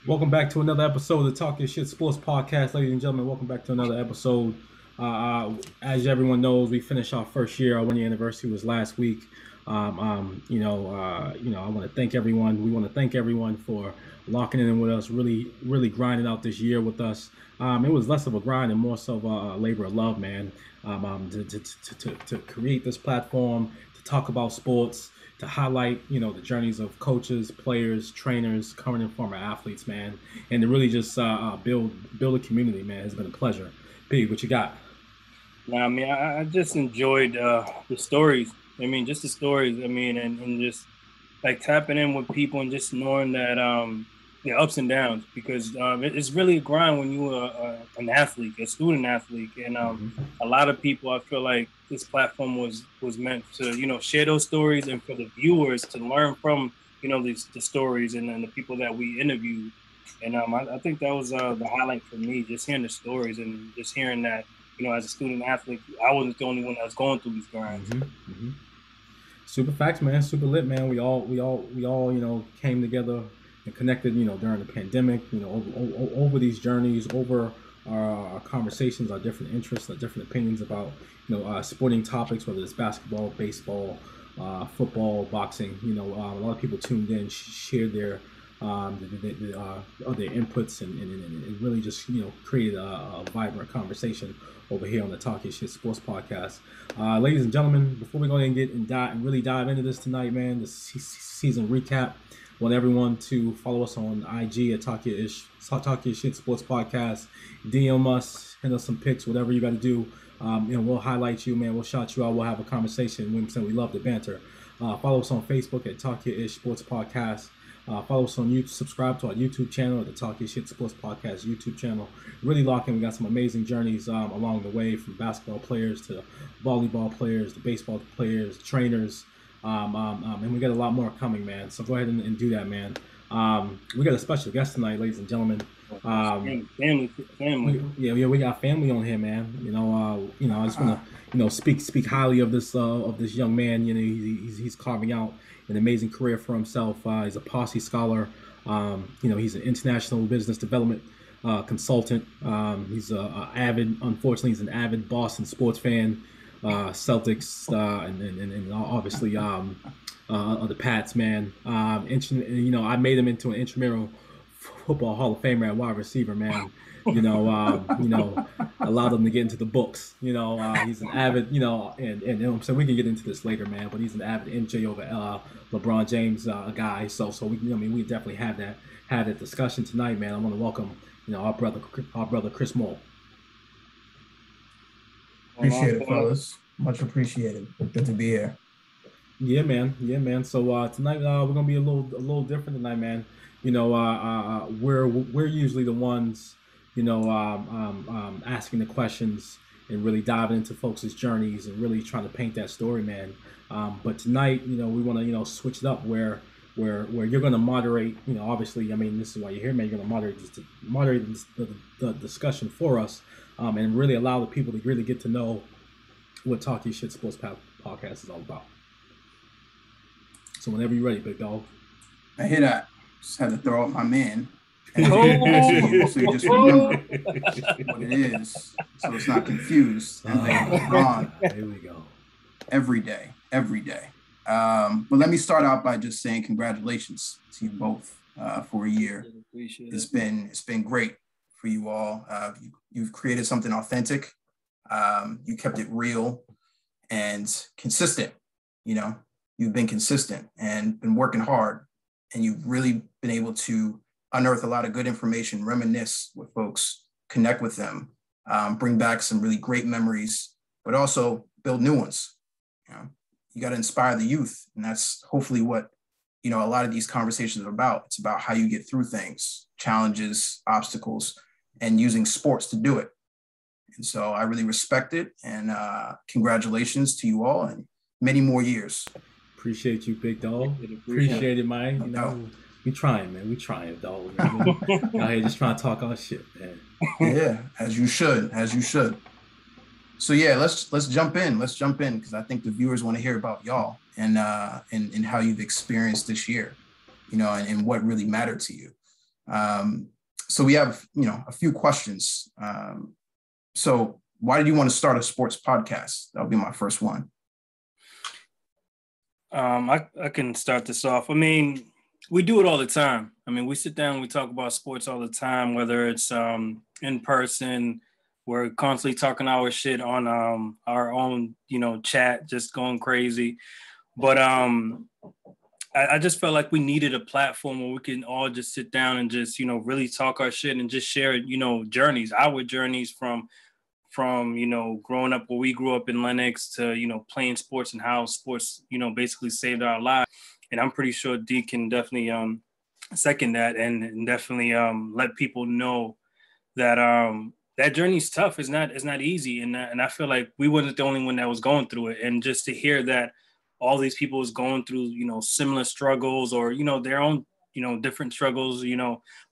Welcome back to another episode of the Talk Your Shit Sports Podcast, ladies and gentlemen. Welcome back to another episode. As everyone knows, we finished our first year. Our 1 year anniversary was last week. I want to thank everyone. We want to thank everyone for locking in with us, really grinding out this year with us. It was less of a grind and more so of a labor of love, man. To create this platform, to talk about sports, to highlight, the journeys of coaches, players, trainers, current and former athletes, man, and to really just build a community, man. It's been a pleasure. P, what you got? I just enjoyed the stories. Just the stories. And just like tapping in with people and just knowing that the ups and downs, because it's really a grind when you're an athlete, a student athlete, and a lot of people. I feel like this platform was meant to share those stories and for the viewers to learn from the stories and the people that we interviewed. And I think that was the highlight for me, just hearing the stories and just hearing that as a student athlete, I wasn't the only one that was going through these grinds. Super facts, man. Super lit, man. We all, came together and connected, during the pandemic, over these journeys, over our conversations, our different interests, our different opinions about, sporting topics, whether it's basketball, baseball, football, boxing. A lot of people tuned in, shared their inputs, and it really just, created a vibrant conversation over here on the Talk Your Shit Sports Podcast. Ladies and gentlemen, before we go ahead and really dive into this tonight, man, the season recap. I want everyone to follow us on IG at Talk Your Shit Sports Podcast. DM us, send us some pics, whatever you got to do. We'll highlight you, man. We'll shout you out. We'll have a conversation. We love the banter. Follow us on Facebook at Talk Your Ish Sports Podcast. Follow us on YouTube. Subscribe to our YouTube channel, the Talk Your Shit Sports Podcast YouTube channel. Really locking. We got some amazing journeys along the way, from basketball players to volleyball players to baseball players, trainers, and we got a lot more coming, man. So go ahead and do that, man. We got a special guest tonight, ladies and gentlemen. Family. We got family on here, man. I just want to speak highly of this young man. He's carving out an amazing career for himself. He's a Posse scholar. He's an international business development consultant. Unfortunately, he's an avid Boston sports fan, Celtics, and obviously the Pats, man. I made him into an intramural football Hall of Famer at wide receiver, man. Allowed him to get into the books. He's an avid, and so we can get into this later, man. But he's an avid MJ over LeBron James guy. So we definitely have that discussion tonight, man. I want to welcome, our brother Chris Moore. Appreciate it, fellas. Much appreciated. Good to be here. Yeah, man. So tonight we're gonna be a little different tonight, man. We're usually the ones, asking the questions and really diving into folks' journeys and really trying to paint that story, man. But tonight, we want to, switch it up where you're going to moderate. Obviously, this is why you're here, man. You're going to moderate the discussion for us, and really allow the people to really get to know what Talk Your Shit Sports Podcast is all about. So whenever you're ready, big dog. I hear that. Just had to throw up my man. So you just remember what it is, so it's not confused. And LeBron. Here we go. Every day. But let me start out by just saying congratulations to you both for a year. It's been great for you all. You've created something authentic. You kept it real and consistent. You've been consistent and been working hard, and you've really been able to unearth a lot of good information, reminisce with folks, connect with them, bring back some really great memories, but also build new ones. You got to inspire the youth, and that's hopefully what a lot of these conversations are about. It's about how you get through things, challenges, obstacles, and using sports to do it. And so I really respect it, and congratulations to you all, and many more years. Appreciate you, big dog. Appreciate it, man. We trying, man. We trying, dog. Out here just trying to talk our shit, man. Yeah, as you should. So yeah, let's jump in. Because I think the viewers want to hear about y'all and how you've experienced this year, and what really mattered to you. So we have, a few questions. So why did you want to start a sports podcast? That'll be my first one. I can start this off. I mean, we do it all the time. I mean, we sit down, we talk about sports all the time, whether it's in person, we're constantly talking our shit on our own, chat, just going crazy. But I just felt like we needed a platform where we can all just sit down and just, really talk our shit and just share, journeys, our journeys from growing up where we grew up in Lenox to, playing sports and how sports, basically saved our lives. And I'm pretty sure D can definitely second that and definitely let people know that that journey's tough. It's not easy. And I feel like we wasn't the only one that was going through it. And just to hear that all these people was going through, similar struggles or, their own, different struggles,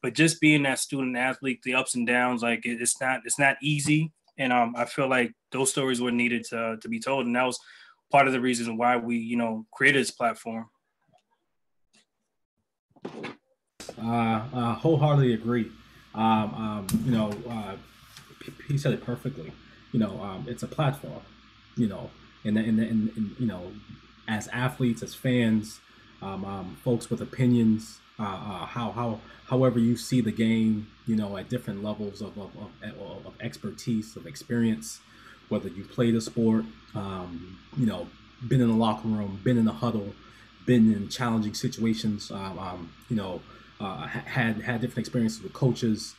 but just being that student athlete, the ups and downs, like it's not easy. And I feel like those stories were needed to be told. And that was part of the reason why we, created this platform. Wholeheartedly agree. He said it perfectly. It's a platform, and as athletes, as fans, folks with opinions, however you see the game, at different levels of expertise, of experience, whether you played a sport, been in the locker room, been in the huddle, been in challenging situations, had different experiences with coaches,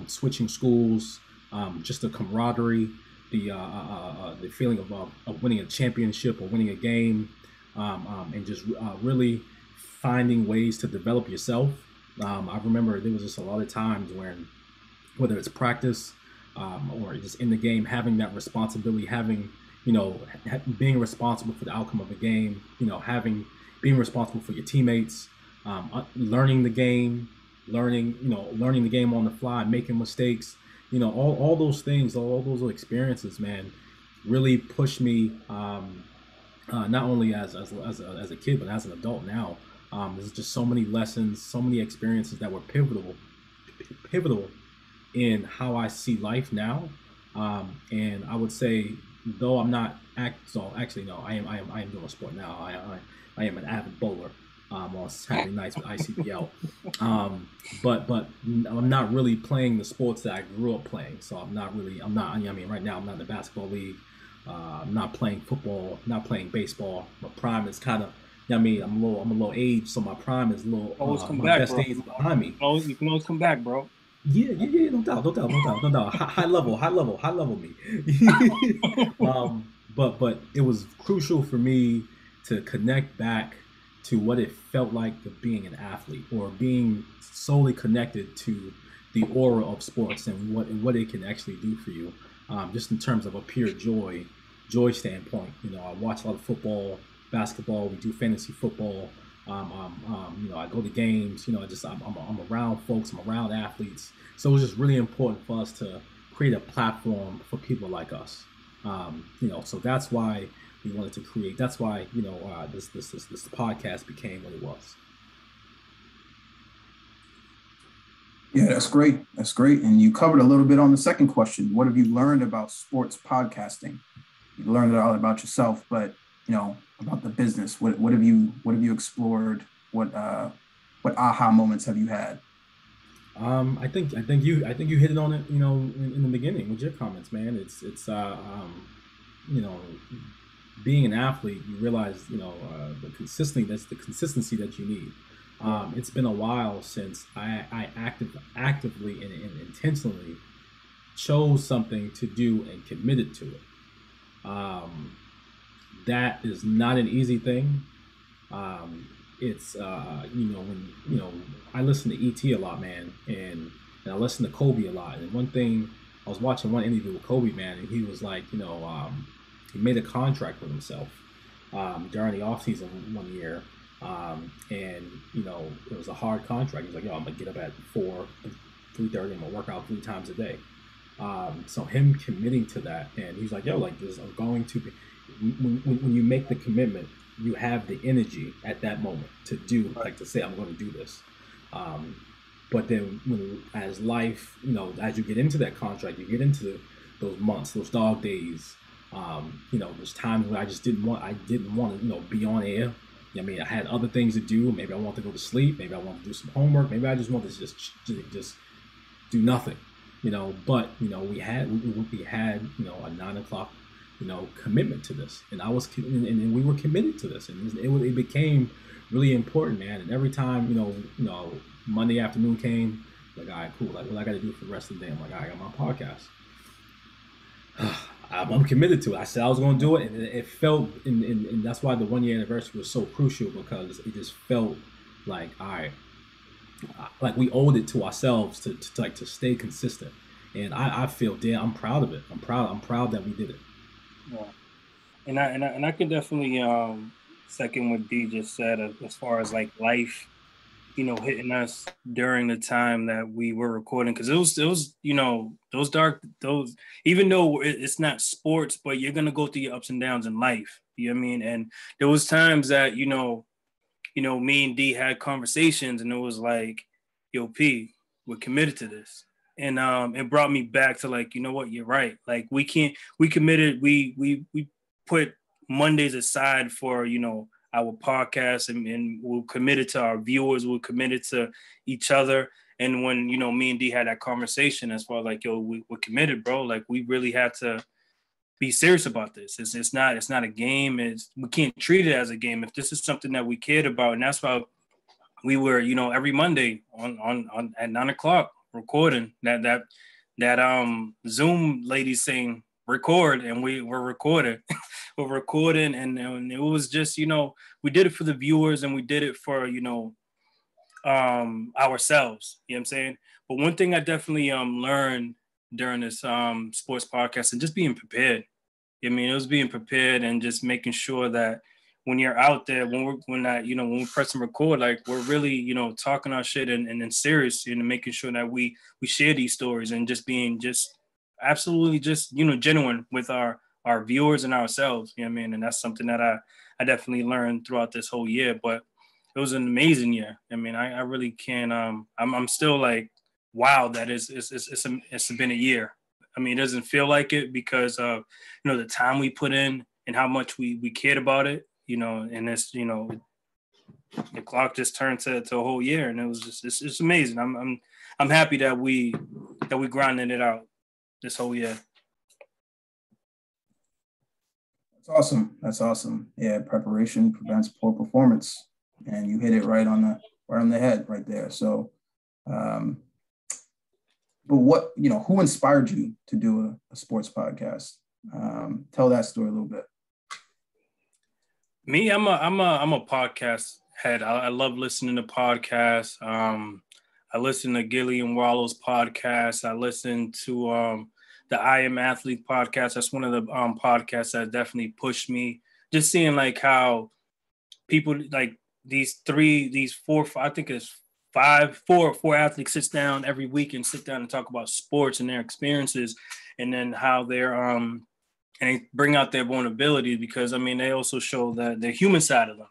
switching schools, just the camaraderie, the feeling of winning a championship or winning a game, and just really finding ways to develop yourself. I remember there was just a lot of times when, whether it's practice or just in the game, having that responsibility, being responsible for the outcome of the game, being responsible for your teammates, learning the game, learning the game on the fly, making mistakes, all those things, all those experiences, man, really pushed me, not only as a kid, but as an adult now. There's just so many lessons, so many experiences that were pivotal in how I see life now. And I would say, though I'm not I am doing a sport now. I am an avid bowler on Saturday nights with ICBL. But I'm not really playing the sports that I grew up playing. So right now I'm not in the basketball league. I'm not playing football, not playing baseball. My prime is kind of, I'm a little aged, so my prime is a little. Always come my back, best bro. days behind me. You can always come back, bro. Yeah, no doubt. High level me. But it was crucial for me to connect back to what it felt like of being an athlete, or being solely connected to the aura of sports and what it can actually do for you, just in terms of a pure joy standpoint. I watch a lot of football, basketball. We do fantasy football. I go to games. I'm around folks. I'm around athletes. So it was just really important for us to create a platform for people like us. So that's why we wanted to create. That's why this podcast became what it was. Yeah, that's great. And you covered a little bit on the second question. What have you learned about sports podcasting? You learned all about yourself, but about the business. What have you explored? What aha moments have you had? I think you hit it on it. In the beginning with your comments, man. It's being an athlete, you realize the consistency that you need. It's been a while since I actively and intentionally chose something to do and committed to it. That is not an easy thing. It's when I listen to ET a lot, man, and I listen to Kobe a lot. And one thing, I was watching one interview with Kobe, man, and he was like, he made a contract with himself during the off season one year. And it was a hard contract. He's like, I'm gonna get up at 3:30. I'm gonna work out 3 times a day. So him committing to that, and he's like, this I'm going to be. When you make the commitment, you have the energy at that moment to do, to say, I'm going to do this. But then as life, as you get into that contract, you get into those months, those dog days. There's times when I didn't want to, be on air. I mean, I had other things to do. Maybe I wanted to go to sleep. Maybe I wanted to do some homework. Maybe I just wanted to just do nothing. But we had a 9 o'clock commitment to this, and and we were committed to this, and it became really important, man. And every time Monday afternoon came, like, all right, cool. Like, what I got to do for the rest of the day? I'm like, all right, I got my podcast. I'm committed to it. I said I was going to do it, and it felt, and that's why the 1 year anniversary was so crucial, because it just felt like, all right, like we owed it to ourselves to stay consistent. And I feel, I'm proud of it. I'm proud that we did it. Yeah, and I can definitely second what D just said as far as like life, hitting us during the time that we were recording, because it was those even though it's not sports, but you're gonna go through your ups and downs in life. You know what I mean? And there was times that me and D had conversations, and it was like, yo, P, we're committed to this. And it brought me back to like, you know what, you're right. Like we committed, we put Mondays aside for, our podcast, and we're committed to our viewers, we're committed to each other. And when, me and D had that conversation as far as like, yo, we're committed, bro. Like we really had to be serious about this. It's not a game. We can't treat it as a game. If this is something that we cared about, and that's why we were, every Monday on at 9 o'clock recording that Zoom lady saying record, and we were recording. We're recording, and it was just, we did it for the viewers, and we did it for, ourselves, you know what I'm saying? But one thing I definitely learned during this sports podcast, and just being prepared. I mean, it was being prepared and just making sure that when you're out there, when we press and record, like we're really, talking our shit and serious, making sure that we share these stories, and just being just absolutely just, genuine with our viewers and ourselves, you know what I mean? And that's something that I definitely learned throughout this whole year. But it was an amazing year. I mean, I really can't, I'm still like, wow, that it's been a year. I mean, it doesn't feel like it because of, the time we put in and how much we cared about it, and it's, the clock just turned to a whole year, and it was just, it's amazing. I'm happy that we grinded it out this whole year. That's awesome. Yeah, preparation prevents poor performance, and you hit it right on the head right there. So, but what, who inspired you to do a sports podcast? Tell that story a little bit. Me, I'm a podcast head. I love listening to podcasts. I listen to Gillian Wallow's podcast. I listen to the I Am Athlete podcast. That's one of the podcasts that definitely pushed me. Just seeing like how people like these four, I think it's four athletes sits down every week and sit down and talk about sports and their experiences, and then how they're and they bring out their vulnerability, because I mean they also show the human side of them,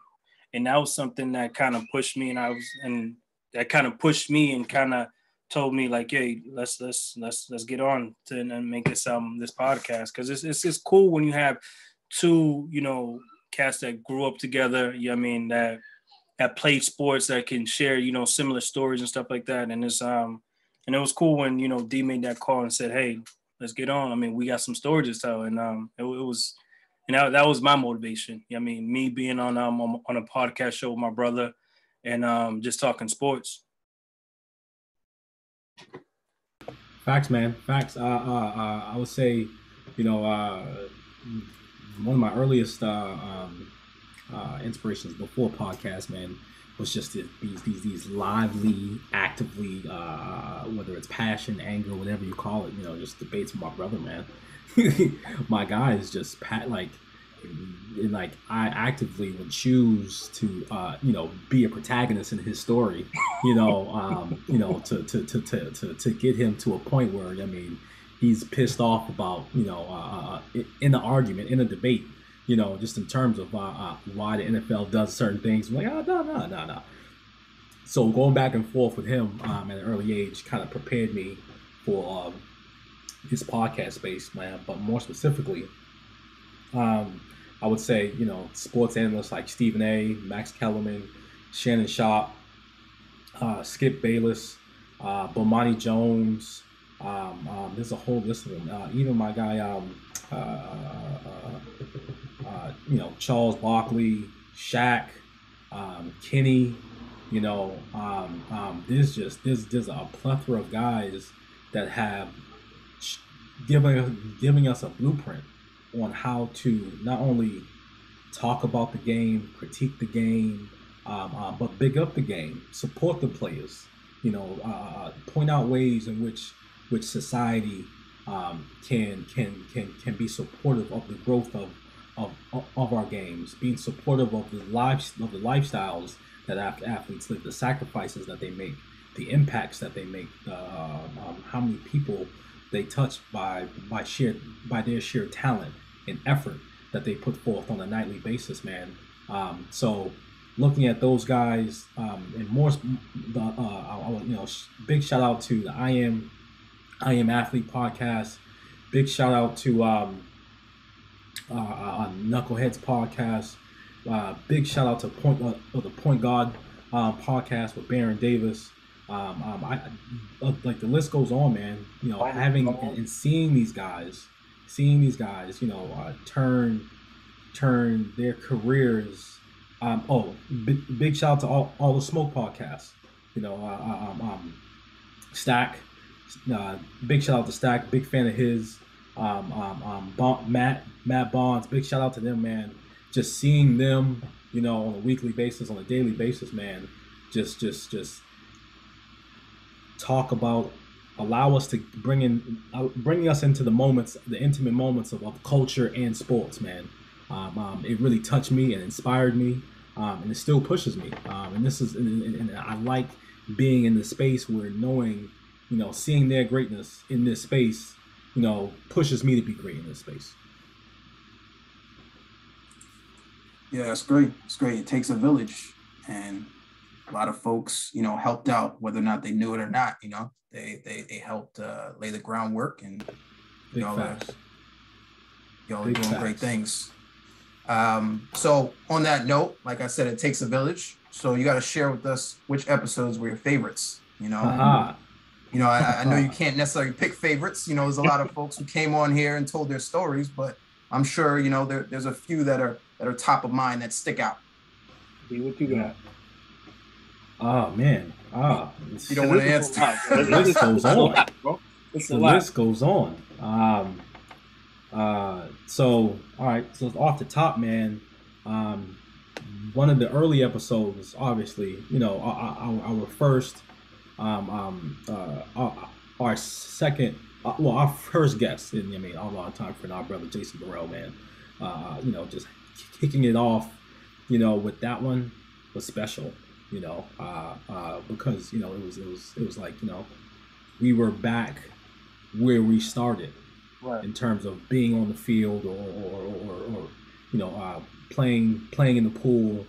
and that was something that kind of pushed me, and that kind of pushed me and kind of told me like, hey, let's get on to and make this podcast, because it's just cool when you have two cats that grew up together. I mean that played sports, that can share similar stories and stuff like that. And it's and it was cool when D made that call and said, hey, let's get on. I mean, we got some stories to tell, and it was, and that was my motivation. I mean, me being on a podcast show with my brother, and just talking sports. Facts, man. Facts. I would say, one of my earliest inspirations before podcast, man, was just these lively, actively, whether it's passion, anger, whatever you call it, just debates with my brother, man. My guy is just I actively would choose to be a protagonist in his story, to get him to a point where, I mean, he's pissed off about, in an argument, in a debate, just in terms of why the NFL does certain things. I'm like, no. So going back and forth with him at an early age kind of prepared me for this podcast space, man. But more specifically, I would say, sports analysts like Stephen A., Max Kellerman, Shannon Sharp, Skip Bayless, Bomani Jones. There's a whole list of them. Even my guy, Charles Barkley, Shaq, Kenny. There's a plethora of guys that have giving us a blueprint on how to not only talk about the game, critique the game, but big up the game, support the players. Point out ways in which society can be supportive of the growth of our games, being supportive of the lifestyles that athletes live, the sacrifices that they make, the impacts that they make, how many people they touch by their sheer talent and effort that they put forth on a nightly basis, man. So looking at those guys, and more, big shout out to the I Am Athlete podcast. Big shout out to Knuckleheads podcast. Big shout out to the Point Guard podcast with Baron Davis. Like the list goes on, man. Having and seeing these guys, turn their careers. Big shout out to all the Smoke podcasts. Stack. Big shout out to Stack. Big fan of his. Matt Bonds. Big shout out to them, man. Just seeing them, on a weekly basis, on a daily basis, man. Just talk about, allow us to bringing us into the moments, the intimate moments of culture and sports, man. It really touched me and inspired me, and it still pushes me. And this is, and I like being in the space where knowing, seeing their greatness in this space, pushes me to be great in this space. Yeah, it's great. It's great. It takes a village, and a lot of folks, helped out, whether or not they knew it or not. They helped lay the groundwork, and y'all are doing great things. So on that note, like I said, it takes a village. So you got to share with us which episodes were your favorites. I know you can't necessarily pick favorites. There's a lot of folks who came on here and told their stories, but I'm sure there's a few that are top of mind that stick out. See what you got. Oh man. You don't want to answer. The list goes on. The list goes on. So all right. So off the top, man. One of the early episodes, obviously, our first, our second, our first guest, and a lot of time for our brother Jason Burrell, man. Just kicking it off, with that one was special, because it was like, we were back where we started, right, in terms of being on the field or playing in the pool,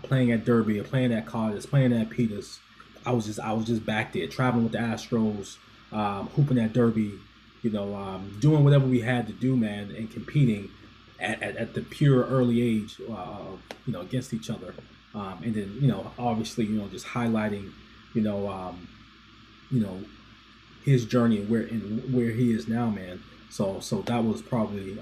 playing at Derby, or playing at Carter's, playing at Peters. I was just back there traveling with the Astros, hooping at Derby, doing whatever we had to do, man, and competing at the pure early age, against each other, and then obviously just highlighting his journey and where he is now, man. So that was probably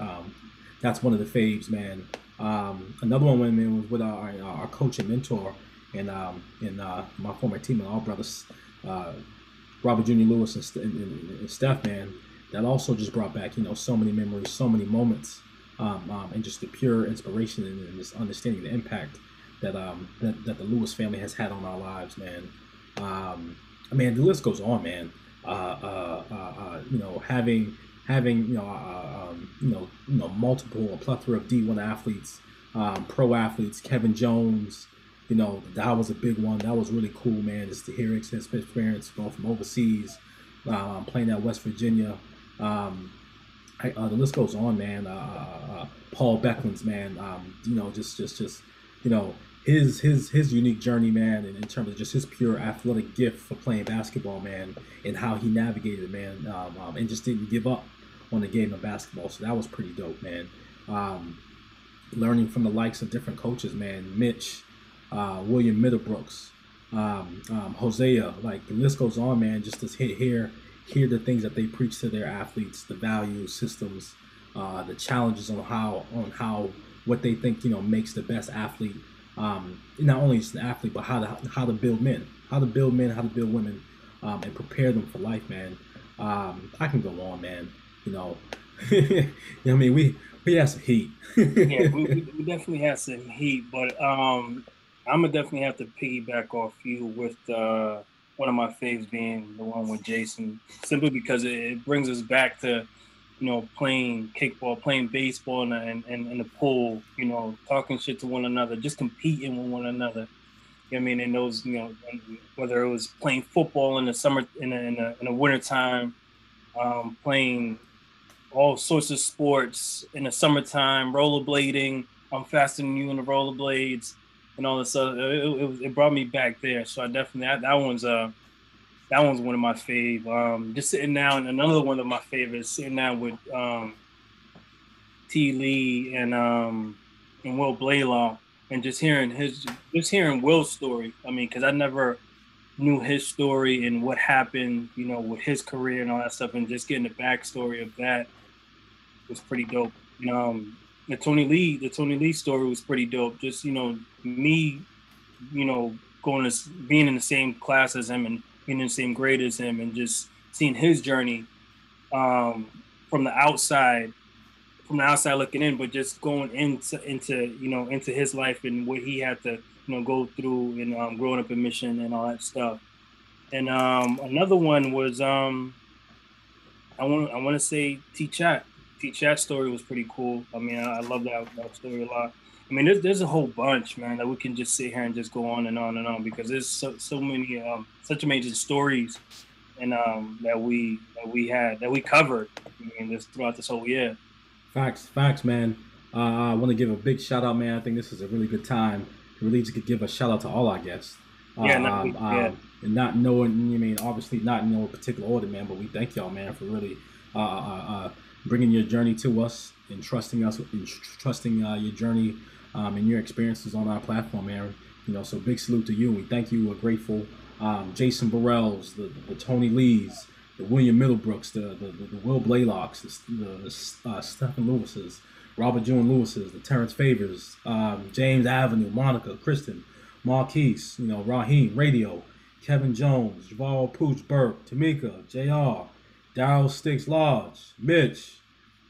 that's one of the faves, man. Another one, man, was with our coach and mentor and my former teammate, our brothers, Robert Jr. Lewis and Steph, man. That also just brought back so many memories, so many moments, and just the pure inspiration and this understanding the impact that the Lewis family has had on our lives, man. Man, the list goes on, man. Having multiple, a plethora of D1 athletes, pro athletes, Kevin Jones, that was a big one. That was really cool, man, just to hear his experience going from overseas, playing at West Virginia. The list goes on, man. Paul Beckman's, man. Just his unique journey, man, and in terms of just his pure athletic gift for playing basketball, man, and how he navigated, man, and just didn't give up on the game of basketball. So that was pretty dope, man. Learning from the likes of different coaches, man, Mitch, William Middlebrooks, Hosea, like the list goes on, man. Just to hear the things that they preach to their athletes, the values, systems, the challenges on how what they think makes the best athlete. Not only just an athlete, but how to build men, how to build women, and prepare them for life, man. I can go on, man. I mean, we have some heat. Yeah, we definitely have some heat, but I'm gonna definitely have to piggyback off you with one of my faves being the one with Jason, simply because it brings us back to playing kickball, playing baseball in the pool, talking shit to one another, just competing with one another. I mean, in those, whether it was playing football in the summer, in the wintertime, playing all sorts of sports in the summertime, rollerblading. I'm faster than you in the rollerblades and all this stuff. It brought me back there. So I definitely, that one's one of my fave. Just sitting down, another one of my favorites, sitting down with T. Lee and Will Blaylock, and just hearing Will's story. I mean, because I never knew his story and what happened, with his career and all that stuff, and just getting the backstory of that was pretty dope. The Tony Lee story was pretty dope. Just me, being in the same class as him and being in the same grade as him, and just seeing his journey from the outside looking in, but just going into his life and what he had to go through and growing up in Mission and all that stuff. And another one was I want to say T-Chat. T-Chat's story was pretty cool. I mean, I love that story a lot. I mean, there's a whole bunch, man, that we can just sit here and just go on and on and on, because there's so many such amazing stories and that we covered, I mean, just throughout this whole year. Facts, man. I want to give a big shout out, man. I think this is a really good time to really just give a shout out to all our guests. And not knowing, obviously not in no particular order, man, but we thank y'all, man, for really bringing your journey to us and trusting your journey and your experiences on our platform, man. So big salute to you. We thank you. We're grateful. Jason Burrells, the Tony Lees, the William Middlebrooks, the Will Blaylocks, the Stephen Lewises, Robert June Lewises, the Terrence Favors, James Avenue, Monica, Kristen, Marquise, Raheem, Radio, Kevin Jones, Javal Pooch Burke, Tamika, JR, Daryl Sticks Lodge, Mitch,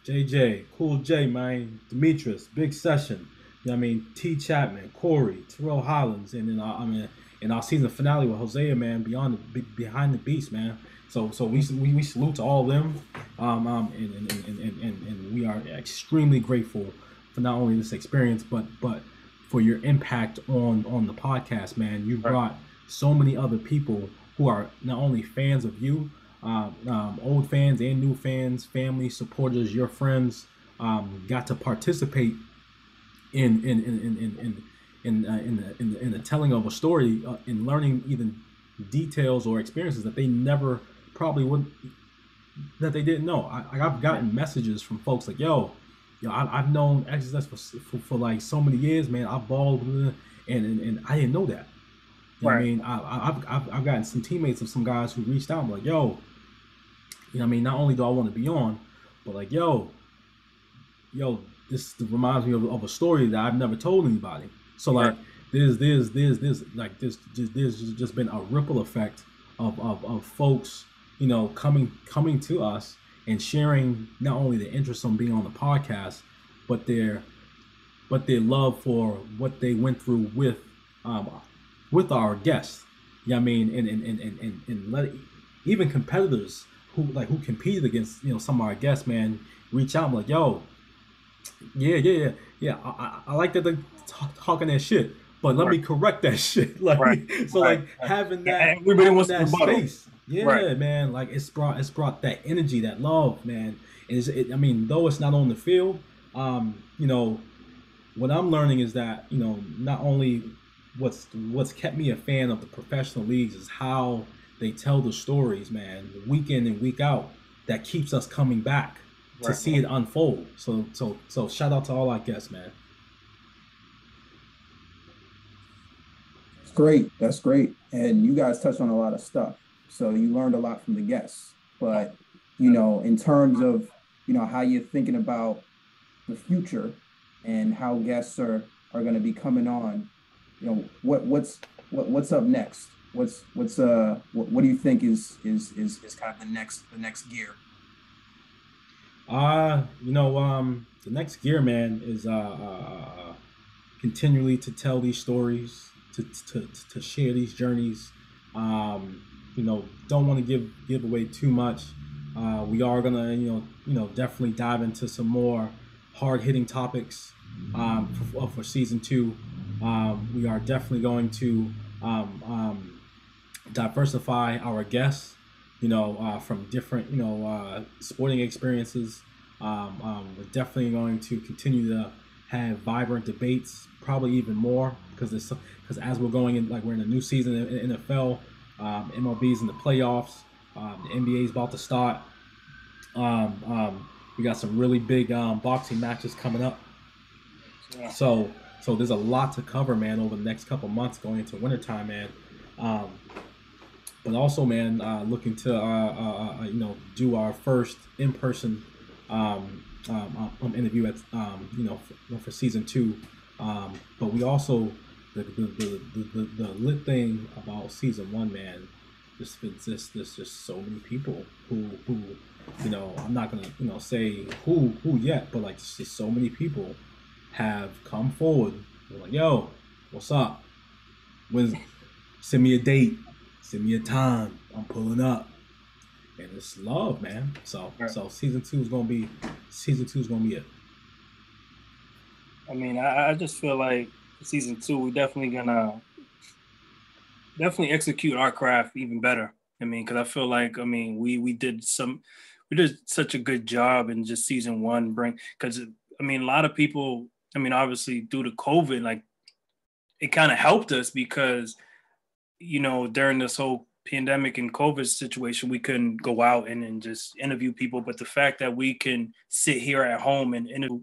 JJ, Cool J, man, Demetrius, Big Session, T. Chapman, Corey, Terrell Hollins, and then in our season finale with Hosea, man, behind the beast, man. So we salute to all of them, and we are extremely grateful for not only this experience, but for your impact on the podcast, man. You brought so many other people who are not only fans of you, old fans and new fans, family, supporters, your friends, got to participate in the telling of a story, in learning even details or experiences that they never probably would, that they didn't know. I've gotten messages from folks like, yo, I've known Exodus for like so many years, man. I balled and I didn't know that. What I mean? I've gotten some teammates of some guys who reached out and like, yo, not only do I want to be on, but like, yo, this reminds me of a story that I've never told anybody. So like, there's just been a ripple effect of folks, coming to us and sharing not only their interest on being on the podcast, but their love for what they went through with our guests. And let even competitors who competed against some of our guests, man, reach out and like, yo, yeah, I like that they're talking that shit, but let me correct that shit. Like, like having that, everybody wants that space. Yeah, man. Like it's brought that energy, that love, man. And though it's not on the field, what I'm learning is that, not only what's kept me a fan of the professional leagues is how they tell the stories, man, week in and week out. That keeps us coming back to see it unfold. So shout out to all our guests, man. Great. That's great. And you guys touched on a lot of stuff. So you learned a lot from the guests. But, in terms of, how you're thinking about the future and how guests are going to be coming on, what's up next? What do you think is kind of the next gear? The next gear, man, is continually to tell these stories, to share these journeys. Don't want to give away too much. We are gonna, definitely dive into some more hard hitting topics for season 2. We are definitely going to diversify our guests, from different, sporting experiences. We're definitely going to continue to have vibrant debates, probably even more, because as we're going in, like we're in a new season in NFL, MLB's in the playoffs, the NBA's about to start. We got some really big boxing matches coming up. Yeah. So there's a lot to cover, man, over the next couple months going into wintertime, man. But also, man, looking to do our first in-person interview at for season 2. But we also the lit thing about season 1, man. There's just so many people who I'm not gonna say who yet, but like just so many people have come forward. They're like, yo, what's up? Send me a date, send me a time. I'm pulling up, and it's love, man. So season 2 is gonna be it. I mean, I just feel like season 2, we're definitely gonna execute our craft even better. I mean, because I feel like, we did such a good job in just season 1. Because a lot of people, obviously due to COVID, like it kind of helped us because, during this whole pandemic and COVID situation, we couldn't go out and just interview people. But the fact that we can sit here at home and interview,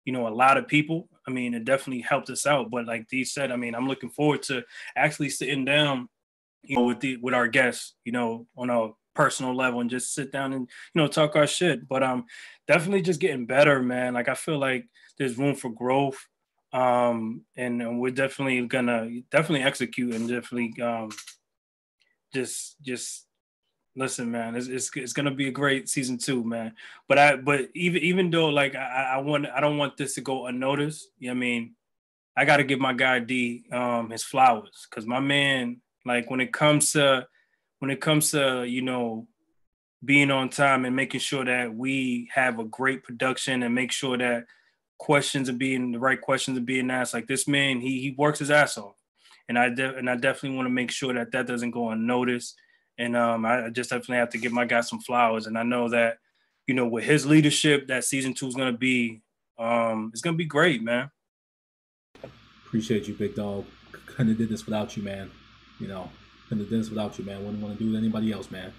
a lot of people, it definitely helped us out. But like Dee said, I'm looking forward to actually sitting down, with our guests, on a personal level and just sit down and, talk our shit. But definitely just getting better, man. Like I feel like there's room for growth. And we're definitely gonna execute and definitely just listen, man. It's gonna be a great season 2, man. But even though like I don't want this to go unnoticed. I got to give my guy D his flowers, because my man, like when it comes to being on time and making sure that we have a great production and make sure that the right questions are being asked. Like this man, he works his ass off, and I definitely want to make sure that doesn't go unnoticed. And I just definitely have to give my guy some flowers. And I know that, with his leadership, that season 2 is gonna be it's gonna be great, man. Appreciate you, big dog. Couldn't have did this without you, man. Couldn't have did this without you, man. Wouldn't want to do it with anybody else, man.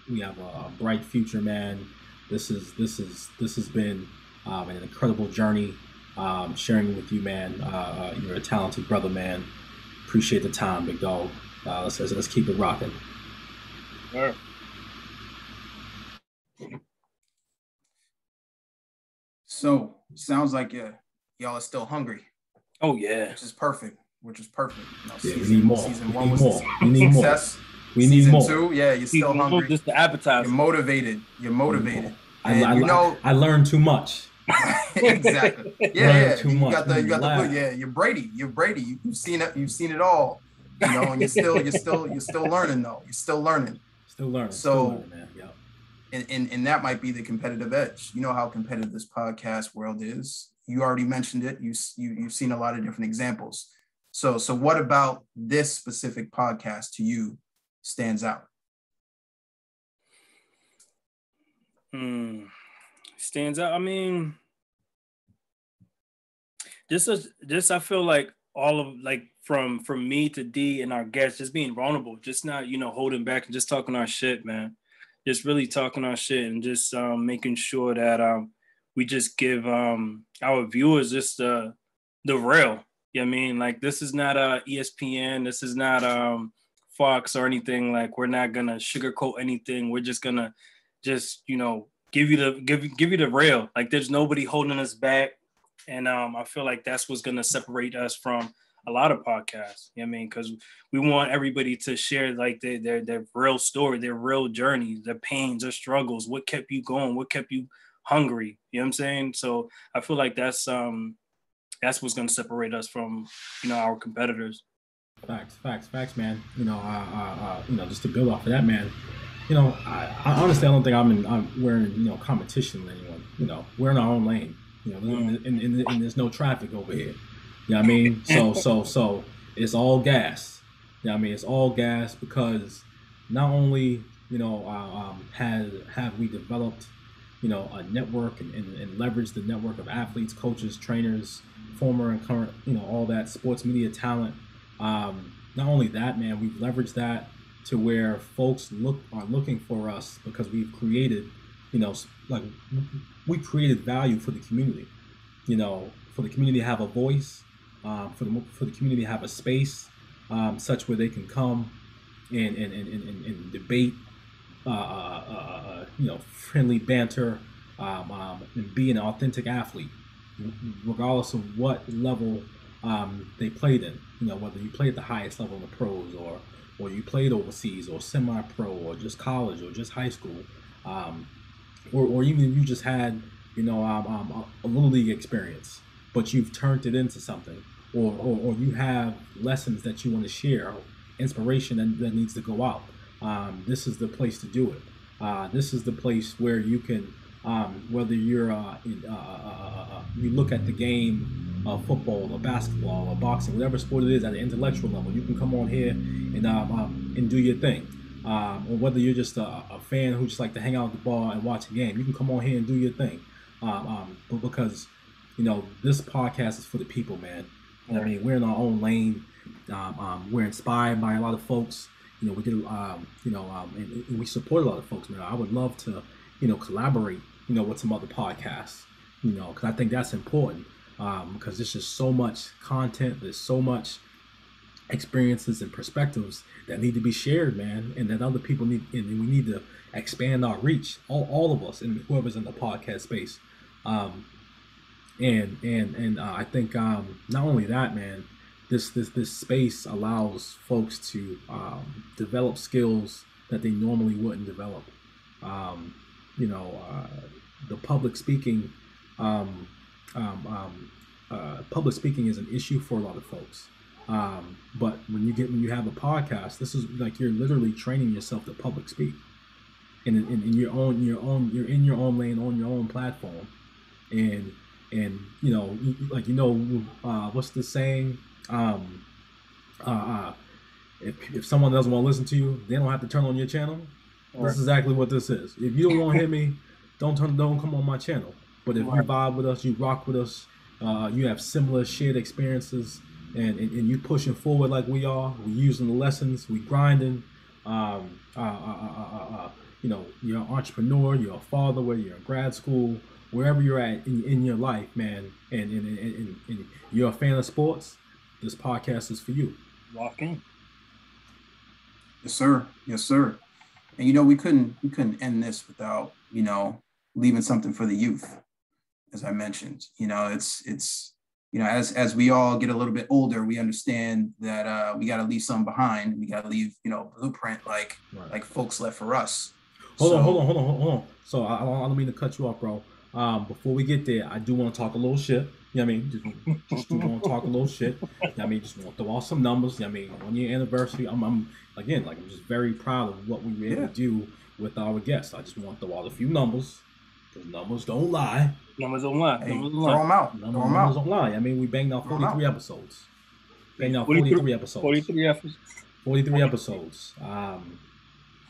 We have a bright future, man. This has been an incredible journey. Sharing with you, man. You're a talented brother, man. Appreciate the time, big dog. Let's keep it rocking. Sure. So sounds like y'all are still hungry. Oh yeah, which is perfect. We need more. Season 1 was success. We need more. Season 2, yeah, you're still hungry. Just the appetizer. You're motivated. I learned too much. Exactly. Yeah. You got the you're Brady. You've seen it all. And you're still learning though. You're still learning. So, man. Yeah. And that might be the competitive edge. You know how competitive this podcast world is. You already mentioned it. You've seen a lot of different examples. So what about this specific podcast to you stands out? Stands out. just I feel like all of like from me to D and our guests, just being vulnerable, just not holding back and just talking our shit, man. Just really talking our shit and just making sure that we just give our viewers just the real. You know what I mean? Like, this is not ESPN, this is not Fox or anything. Like, we're not gonna sugarcoat anything. We're just gonna just give you the real. Like, there's nobody holding us back. And I feel like that's what's gonna separate us from a lot of podcasts. You know what I mean? Because we want everybody to share like their real story, their real journeys, their pains, their struggles, what kept you going, what kept you hungry. You know what I'm saying? So I feel like that's what's gonna separate us from our competitors. Facts, man. Just to build off of that, man. I honestly, I don't think we're in competition with anyone. We're in our own lane. And there's no traffic over here. You know what I mean? So it's all gas. You know what I mean? It's all gas because not only have we developed a network and leveraged the network of athletes, coaches, trainers, former and current, all that sports media talent. Not only that, man, we've leveraged that to where folks are looking for us because we've created, we created value for the community. For the community to have a voice, for the community to have a space, such where they can come and debate, friendly banter, and be an authentic athlete, regardless of what level they played in. Whether you played at the highest level in the pros or you played overseas or semi-pro or just college or just high school, or even if you just had a little league experience, but you've turned it into something, or you have lessons that you want to share, inspiration that needs to go out. This is the place to do it. This is the place where you can, whether you're you look at the game of football or basketball or boxing, whatever sport it is, at an intellectual level, you can come on here and do your thing. Or whether you're just a fan who just like to hang out at the bar and watch a game, you can come on here and do your thing. But because this podcast is for the people, man. I mean, we're in our own lane. We're inspired by a lot of folks. We get and we support a lot of folks, man. I would love to collaborate with some other podcasts, because I think that's important, because there's just so much content, there's so much experiences and perspectives that need to be shared, man, and that other people need, and we need to expand our reach, all of us, and whoever's in the podcast space. I think not only that, man, this space allows folks to develop skills that they normally wouldn't develop. The public speaking, public speaking is an issue for a lot of folks. But when you have a podcast, this is like you're literally training yourself to public speak, and in your own you're in your own lane on your own platform, and what's the saying? If someone doesn't want to listen to you, they don't have to turn on your channel. Right. That's exactly what this is. If you don't want to hear me, don't come on my channel. But if you vibe with us, you rock with us, you have similar shared experiences, and you pushing forward like we are, we using the lessons, we grinding. You're an entrepreneur, you're a father, whether you're in grad school, wherever you're at in your life, man, and you're a fan of sports, this podcast is for you. Walk in. Yes, sir. Yes, sir. And we couldn't end this without leaving something for the youth, as I mentioned. It's as we all get a little bit older, we understand that we got to leave something behind. We got to leave blueprint like folks left for us. Hold on. So I don't mean to cut you off, bro. Before we get there, I do want to talk a little shit. You know what I mean? Just want to talk a little shit. You know what I mean? Just want to throw out some numbers. You know what I mean? 1 year anniversary. I'm just very proud of what we were able to do with our guests. I just want to throw out a few numbers, because numbers don't lie. Numbers don't lie. Hey, throw them out. Numbers don't lie. I mean, we banged out 43 episodes. 43 episodes. 43 episodes.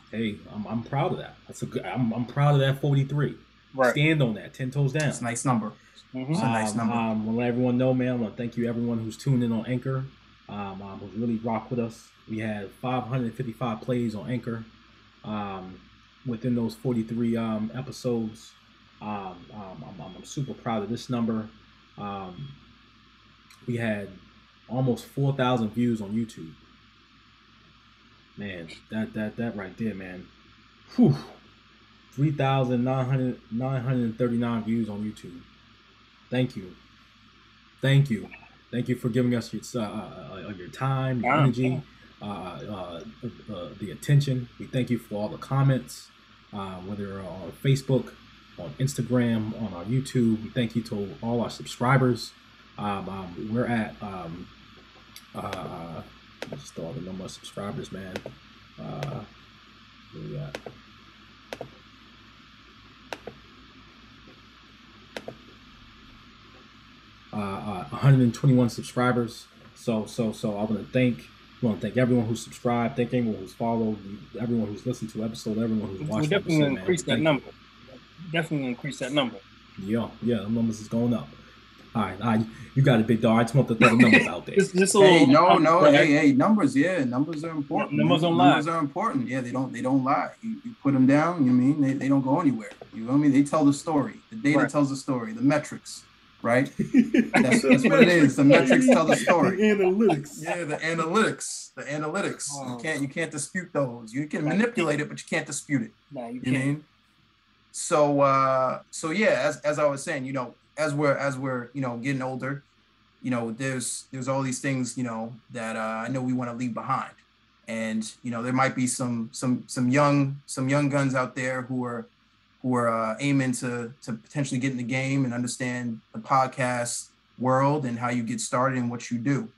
Hey, I'm proud of that. I'm proud of that 43. Right. Stand on that. 10 toes down. It's a nice number. It's a nice number. I want to let everyone know, man. I want to thank you, everyone who's tuned in on Anchor, who's really rocked with us. We had 555 plays on Anchor within those 43 episodes. I'm super proud of this number. We had almost 4,000 views on YouTube. Man, that right there, man. Whew. 3,939 views on YouTube. Thank you for giving us your time, your energy, the attention. We thank you for all the comments, whether on Facebook, on Instagram, on our YouTube. We thank you to all our subscribers. We're at just all the number of subscribers, man. Where we at? Uh, 121 subscribers. So I want to thank everyone who's subscribed, thank everyone who's followed, everyone who's listened to episode, everyone who's watched. We definitely increase that number. Definitely increase that number. Yeah, the numbers is going up. All right, you got it, big dog. I just want to throw the numbers out there. Hey, numbers. Yeah, numbers are important. Numbers don't lie. Numbers are important. Yeah, they don't lie. You put them down. You mean they don't go anywhere. You know what I mean? They tell the story. The data tells the story. The metrics. Right? That's what it is. The metrics tell the story. The analytics. Yeah, the analytics. Oh. You can't dispute those. You can manipulate it, but you can't dispute it. No, you can't. Mean? So yeah, as I was saying, you know, as we're you know getting older, you know, there's all these things, you know, that I know we want to leave behind, and you know there might be some young guns out there who are aiming to potentially get in the game and understand the podcast world and how you get started and what you do,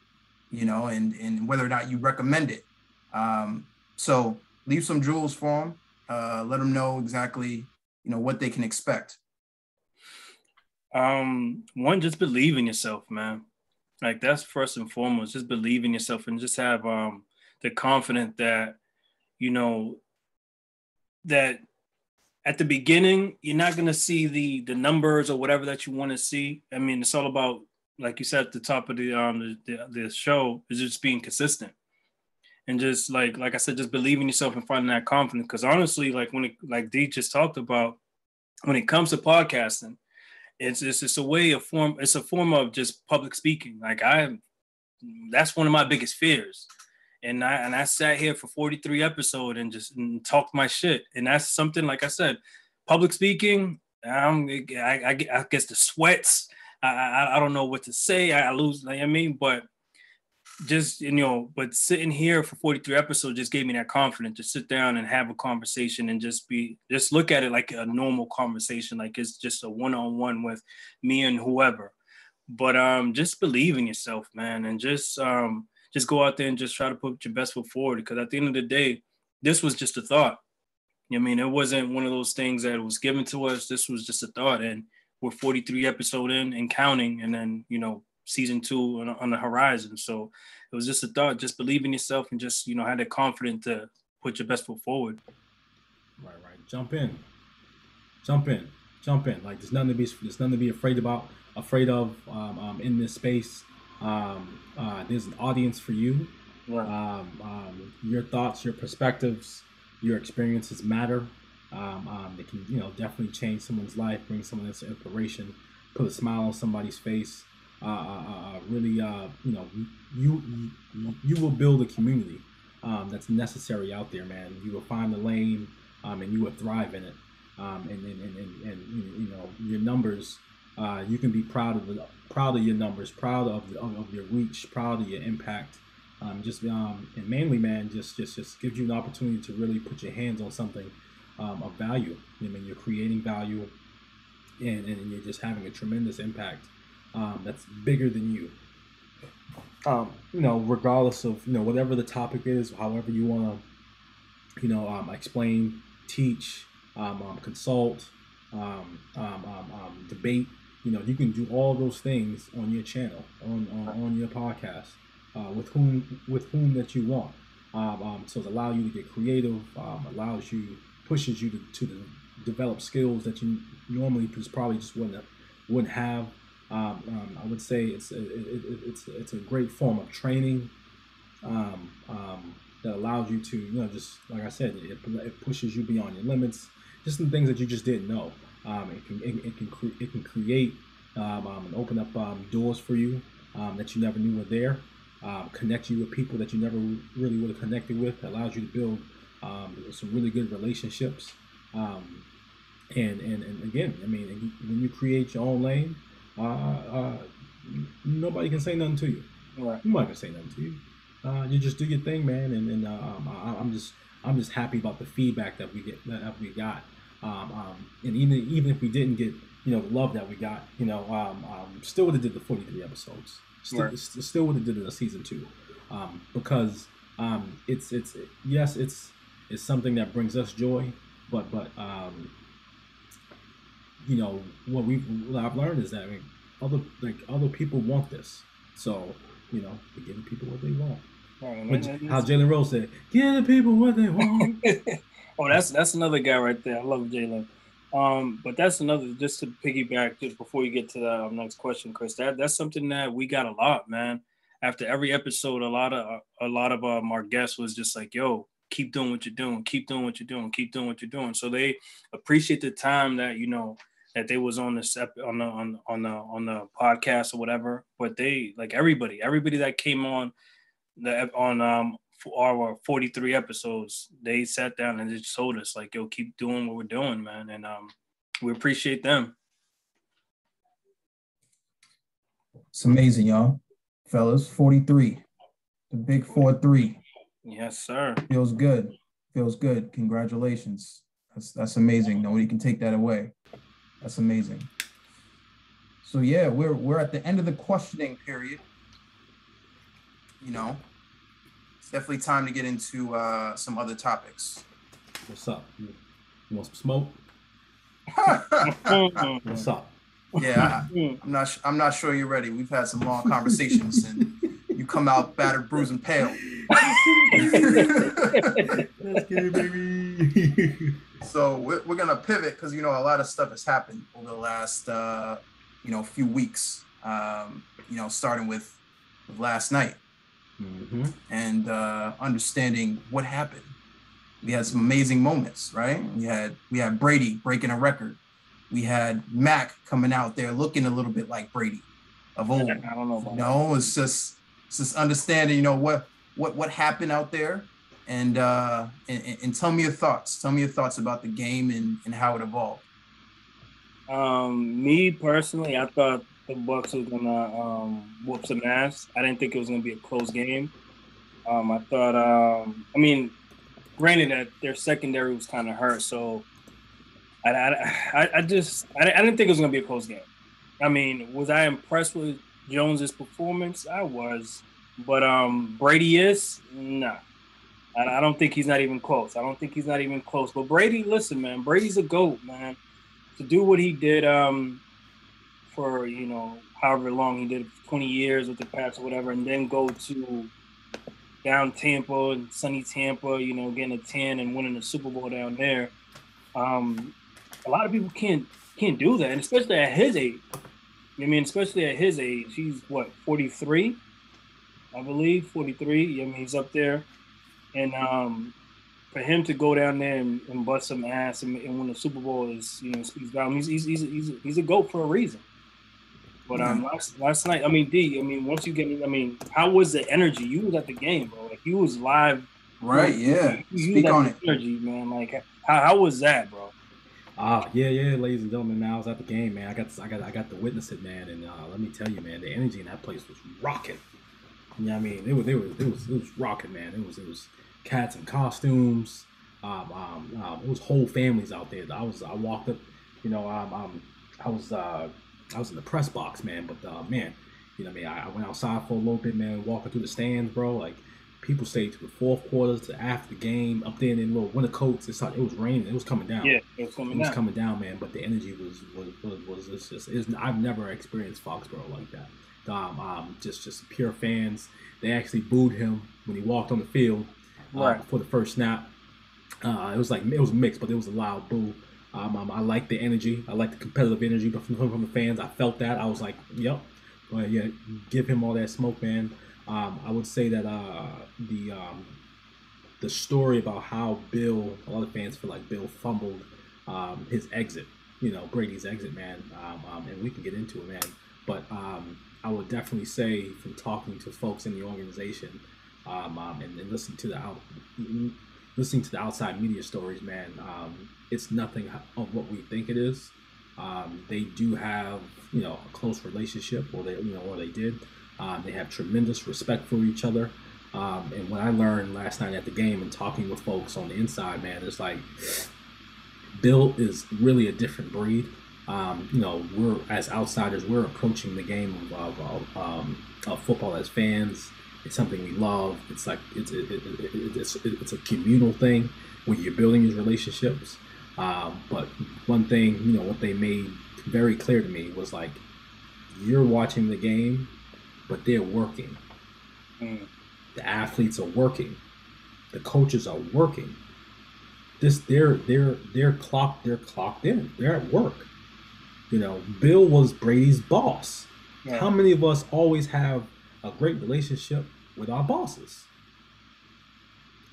you know, and whether or not you recommend it. So leave some jewels for them. Let them know exactly, you know, what they can expect. One, just believe in yourself, man. Like that's first and foremost, just believe in yourself and just have the confidence that, you know, that at the beginning, you're not going to see the numbers or whatever that you want to see. I mean, it's all about, like you said at the top of the show, is just being consistent. And just like I said, just believe in yourself and finding that confidence. Because honestly, like D just talked about, when it comes to podcasting, it's a form of just public speaking. Like that's one of my biggest fears. And I sat here for 43 episodes and just talked my shit. And that's something, like I said, public speaking, I guess the sweats, I don't know what to say. I lose, like, I mean, but just, you know, but sitting here for 43 episodes just gave me that confidence to sit down and have a conversation and just look at it like a normal conversation. Like it's just a one-on-one with me and whoever. But just believe in yourself, man. And just go out there and just try to put your best foot forward, because at the end of the day, this was just a thought. I mean, it wasn't one of those things that was given to us. This was just a thought, and we're 43 episodes in and counting, and then, you know, season 2 on the horizon. So it was just a thought. Just believe in yourself and just, you know, have the confidence to put your best foot forward. Right. Jump in. Like there's nothing to be afraid of in this space. There's an audience for you. Right. Your thoughts, your perspectives, your experiences matter. They can, you know, definitely change someone's life, bring someone into inspiration, put a smile on somebody's face. Really, you know, you will build a community that's necessary out there, man. You will find the lane, and you will thrive in it. And you know, your numbers. You can be proud of your numbers, proud of your reach, proud of your impact. And mainly, man, just gives you an opportunity to really put your hands on something of value. I mean, you're creating value, and you're just having a tremendous impact that's bigger than you. You know, regardless of, you know, whatever the topic is, however you want to, you know, explain, teach, consult, debate. You know, you can do all those things on your channel, on your podcast, with whom that you want. So it allows you to get creative, pushes you to develop skills that you normally probably just wouldn't have. I would say it's a great form of training that allows you to, just like I said, it pushes you beyond your limits, just some things that you just didn't know. It can create and open up doors for you that you never knew were there. Connect you with people that you never really would have connected with. Allows you to build some really good relationships. And again, I mean, when you create your own lane, nobody can say nothing to you. Right. Nobody can say nothing to you. You just do your thing, man. And I'm just happy about the feedback that we got. And even if we didn't get the love that we got, still would have did the 43 episodes. Still would have did it a season 2, because it's something that brings us joy, but what I've learned is that other people want this, so we're giving people what they want. Right, how Jalen Rose said, "Give the people what they want." Oh, that's another guy right there. I love Jalen. But that's another, just to piggyback just before you get to the next question, Chris. That's something that we got a lot, man. After every episode, a lot of our guests was just like, "Yo, keep doing what you're doing, keep doing what you're doing, keep doing what you're doing." So they appreciate the time that that they was on this on the podcast or whatever. But they, like, everybody that came on our 43 episodes, they sat down and just told us, like, "Yo, keep doing what we're doing, man," and we appreciate them. It's amazing, y'all, fellas. 43, the big 4-3. Yes, sir. Feels good. Congratulations. That's amazing. Nobody can take that away. That's amazing. So yeah, we're at the end of the questioning period. It's definitely time to get into some other topics. What's up? You want some smoke? What's up? Yeah, I'm not sure you're ready. We've had some long conversations, and you come out battered, bruised, and pale. Let's get it, baby. So we're gonna pivot because a lot of stuff has happened over the last few weeks. Starting with last night. Mm-hmm. And understanding what happened. We had some amazing moments, right? We had Brady breaking a record. We had Mac coming out there looking a little bit like Brady of old. I don't know about that. It's just understanding, what happened out there, and tell me your thoughts. Tell me your thoughts about the game and how it evolved. Me personally, I thought the Bucks was gonna whoop some ass. I didn't think it was gonna be a close game. I thought, granted that their secondary was kind of hurt, so I didn't think it was gonna be a close game. I mean, was I impressed with Jones's performance? I was, but Brady is nah. I don't think he's not even close. But Brady, listen, man, Brady's a GOAT, man. To do what he did, for however long he did, 20 years with the Pats or whatever, and then go to down Tampa and sunny Tampa, getting a 10 and winning the Super Bowl down there. A lot of people can't do that, and especially at his age. He's what, 43, I believe, 43. He's up there, and for him to go down there and bust some ass and win the Super Bowl is, speaks about him. He's a GOAT for a reason. But last night, once you get, how was the energy? You was at the game, bro. Like, you was live. Right, yeah. Speak on it. Energy, man. Like, how was that, bro? Yeah, ladies and gentlemen, man, I was at the game, man. I got to witness it, man, and let me tell you, man, the energy in that place was rocking. It was rocking, man. It was cats in costumes. It was whole families out there. I walked up, I was in the press box, man. But man, I went outside for a little bit, man, walking through the stands, bro. Like, people stayed to the fourth quarter, to after the game, up there in little winter coats. It was raining. It was coming down. Yeah, it was coming down, man. But the energy was just. I've never experienced Foxborough like that. Just pure fans. They actually booed him when he walked on the field for the first snap. It was mixed, but it was a loud boo. I like the energy. I like the competitive energy from the fans. I felt that. I was like, yep. Well, yeah, give him all that smoke, man. I would say that the story about how Bill, a lot of fans feel like Bill fumbled his exit, Brady's exit, man. And we can get into it, man. But I would definitely say, from talking to folks in the organization and listening to the outside media stories, man, it's nothing of what we think it is. They do have, a close relationship, or they did. They have tremendous respect for each other. And what I learned last night at the game and talking with folks on the inside, man, it's like Bill is really a different breed. We're, as outsiders, we're approaching the game of football as fans. It's something we love. It's like it's a communal thing where you're building these relationships. But one thing, what they made very clear to me was like, you're watching the game, but they're working. The athletes are working. The coaches are working. They're clocked in. They're at work. Bill was Brady's boss. Yeah. How many of us always have a great relationship with our bosses?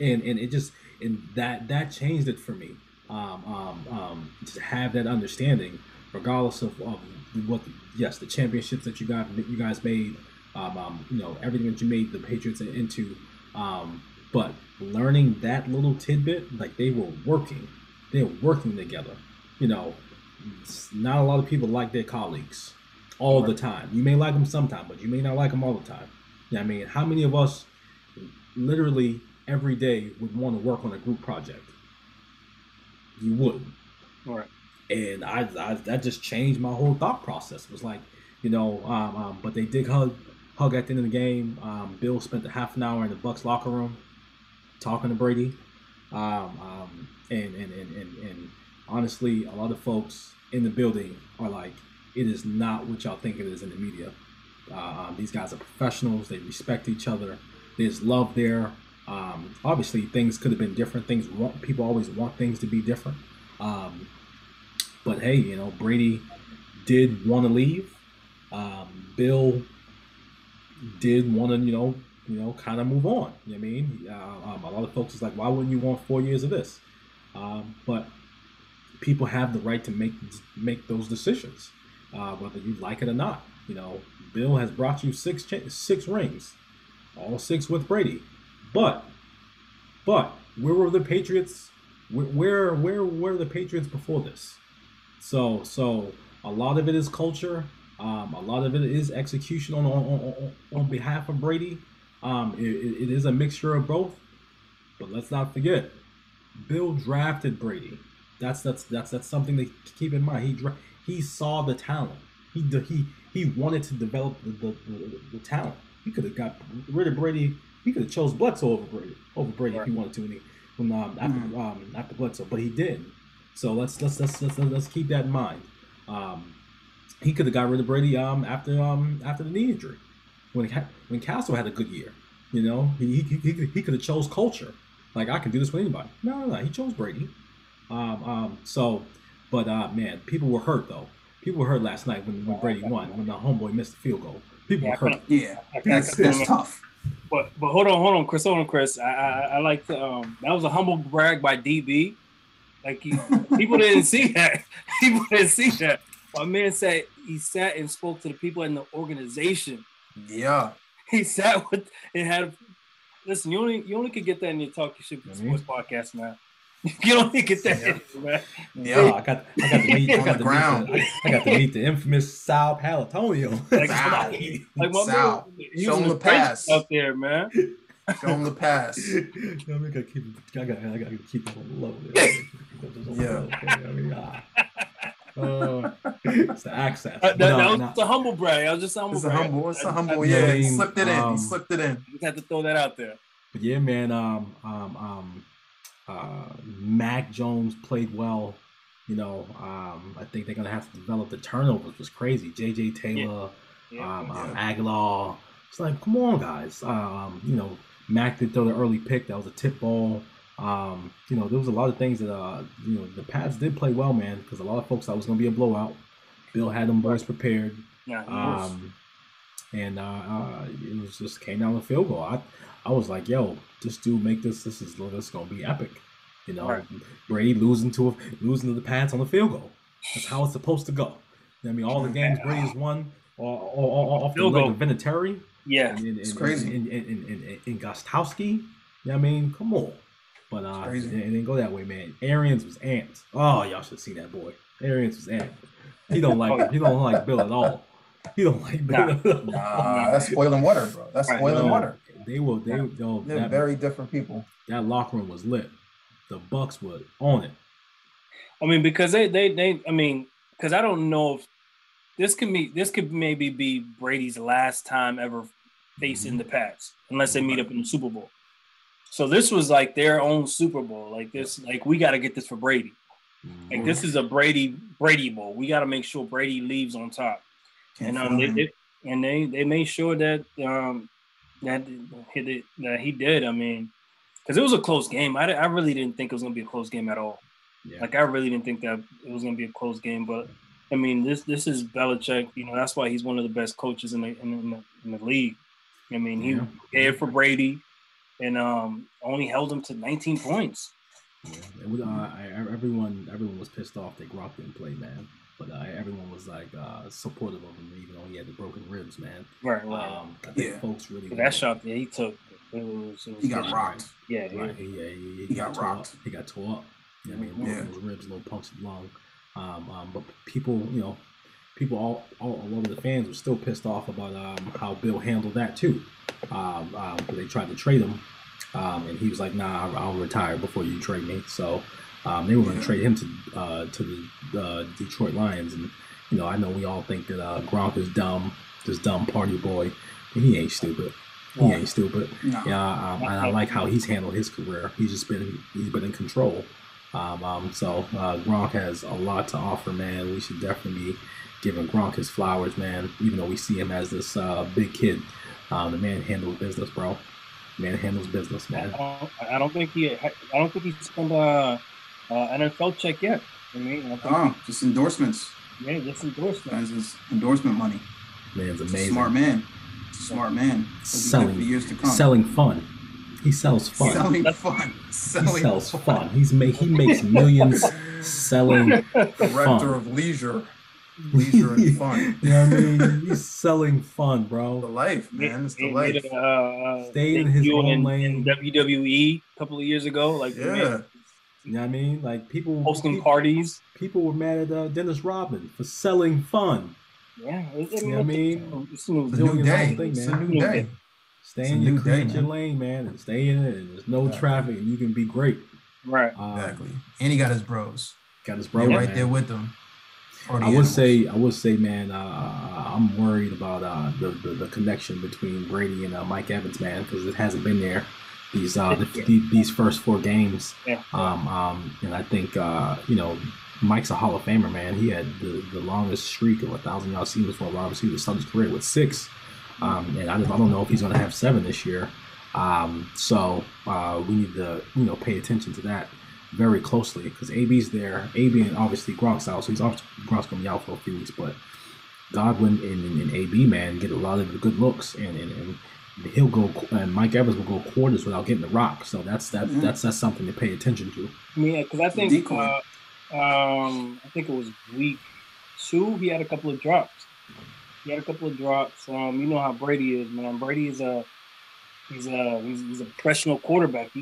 And it just, and that changed it for me. To have that understanding, regardless of what, the championships that you guys made, everything that you made the Patriots into, but learning that little tidbit, like they're working together. Not a lot of people like their colleagues all the time. You may like them sometime, but you may not like them all the time. I mean, how many of us literally every day would want to work on a group project? You wouldn't. Right. And I that just changed my whole thought process. It was like, but they did hug at the end of the game. Bill spent a half an hour in the Bucs locker room talking to Brady. And honestly, a lot of folks in the building are like, it is not what y'all think it is in the media. These guys are professionals. They respect each other. There's love there. Obviously, things could have been different. People always want things to be different. But hey, Brady did want to leave. Bill did want to, kind of move on. You know what I mean? A lot of folks is like, why wouldn't you want 4 years of this? But people have the right to make those decisions, whether you like it or not. Bill has brought you six rings, all 6 with Brady. But where were the Patriots? Where were the Patriots before this? So a lot of it is culture. A lot of it is execution on behalf of Brady. It is a mixture of both. But let's not forget, Bill drafted Brady. That's something to keep in mind. He saw the talent. He wanted to develop the talent. He could have got rid of Brady. He could have chose Bledsoe over Brady right. If he wanted to after Bledsoe, but he didn't. So let's keep that in mind. He could have got rid of Brady after the knee injury, when Castle had a good year. He could have chose culture. Like, I can do this with anybody. No, he chose Brady. Man, people were hurt though. People were hurt last night when Brady won, when the homeboy missed the field goal. People were hurt. Yeah, that's tough. But hold on, Chris. I like to that was a humble brag by DB. Like, people didn't see that. People didn't see that. My man said he sat and spoke to the people in the organization. Yeah, he sat with and had. Listen, you only could get that in your Talk Your Shit Sports podcast, man. You don't need to get that in, man. Yeah, I got to meet the infamous Sal Palatino. Like my Sal, show him the pass out there, man. Show him the pass. I gotta keep it on the low. Yeah. It's the accent. That was a humble brag. I was just a humble brag. It's a humble. Yeah, he slipped it in. He slipped it in. You had to throw that out there. But yeah, man. Mac Jones played well. I think they're gonna have to develop the turnovers. It was crazy. J.J. Taylor, Aguilar. It's like, come on, guys. Mac did throw the early pick. That was a tip ball. There was a lot of things that the Pats did play well, man, because a lot of folks thought it was going to be a blowout. Bill had them boys prepared. Yeah, and it was just came down to field goal. I was like, yo, this dude make this is going to be epic. Right. Brady losing to the Pats on the field goal. That's how it's supposed to go. I mean, all the games Brady's won off the leg of Vinatieri. Yeah, it's crazy. In Gostowski. I mean, come on. But it didn't go that way, man. Arians was amped. Oh, y'all should see that boy. Arians was amped. He don't like Bill at all. He don't like Bill. Nah, that's spoiling water, bro. That's spoiling water. They're very different people. That locker room was lit. The Bucks were on it. I mean, because because I don't know if this could maybe be Brady's last time ever facing the Pats, unless they meet up in the Super Bowl. So this was like their own Super Bowl. Like this, like we got to get this for Brady. Like this is a Brady Bowl. We got to make sure Brady leaves on top. And they made sure that he did. I mean, because it was a close game. I really didn't think it was gonna be a close game at all. Yeah. Like I really didn't think that it was gonna be a close game. But I mean, this is Belichick. That's why he's one of the best coaches in the league. I mean, he prepared for Brady and only held him to 19 points. Yeah. Everyone was pissed off that Gronk didn't play, man. But everyone was like supportive of him, even though he had the broken ribs, man. Right. I think folks really that shot that he took. He got rocked. Yeah. Right. He got rocked. He got tore up. I mean, those ribs, a little punctured lung. But people, all of the fans were still pissed off about how Bill handled that too. They tried to trade him, and he was like, "Nah, I'll retire before you trade me." So. They were going to trade him to the Detroit Lions, and I know we all think that Gronk is dumb, this dumb party boy. But he ain't stupid. He ain't stupid. No. And I like how he's handled his career. He's been in control. So Gronk has a lot to offer, man. We should definitely be giving Gronk his flowers, man. Even though we see him as this big kid, the man handles business, bro. Man handles business, man. I don't think he's spent NFL check yet. I mean, just endorsements. Yeah, just endorsements. That's endorsement money. Man's amazing. Smart man. Smart man. Selling for years to come. Selling fun. He sells fun. Selling fun. He sells fun. He makes millions selling Director of leisure. Leisure and fun. You know what I mean? He's selling fun, bro. The life, man. It's the life. Stayed in his own lane. In WWE a couple of years ago. Like, yeah. You know what I mean? Like hosting parties. People were mad at Dennis Rodman for selling fun. Yeah, you know what I mean? It's a new day. It's a new day. Stay in your lane, man, and stay in it. And there's no traffic, and you can be great. Right. Exactly. And he got his bros. You're right there with them. I would say, man, I'm worried about the connection between Brady and Mike Evans, man, because it hasn't been there these first 4 games. Yeah. And I think Mike's a Hall of Famer, man. He had the longest streak of 1,000-yard seasons for a wide receiver to start his career with 6. And I don't know if he's going to have 7 this year. So we need to pay attention to that very closely because AB's there. AB and obviously Gronk's out, so Gronk's going to be out for a few weeks. But Godwin and AB, man, get a lot of the good looks, and he'll go. And Mike Evans will go quarters without getting the rock. So that's something to pay attention to. Yeah, because I think it was week 2. He had a couple of drops. You know how Brady is, man. Brady is he's a professional quarterback.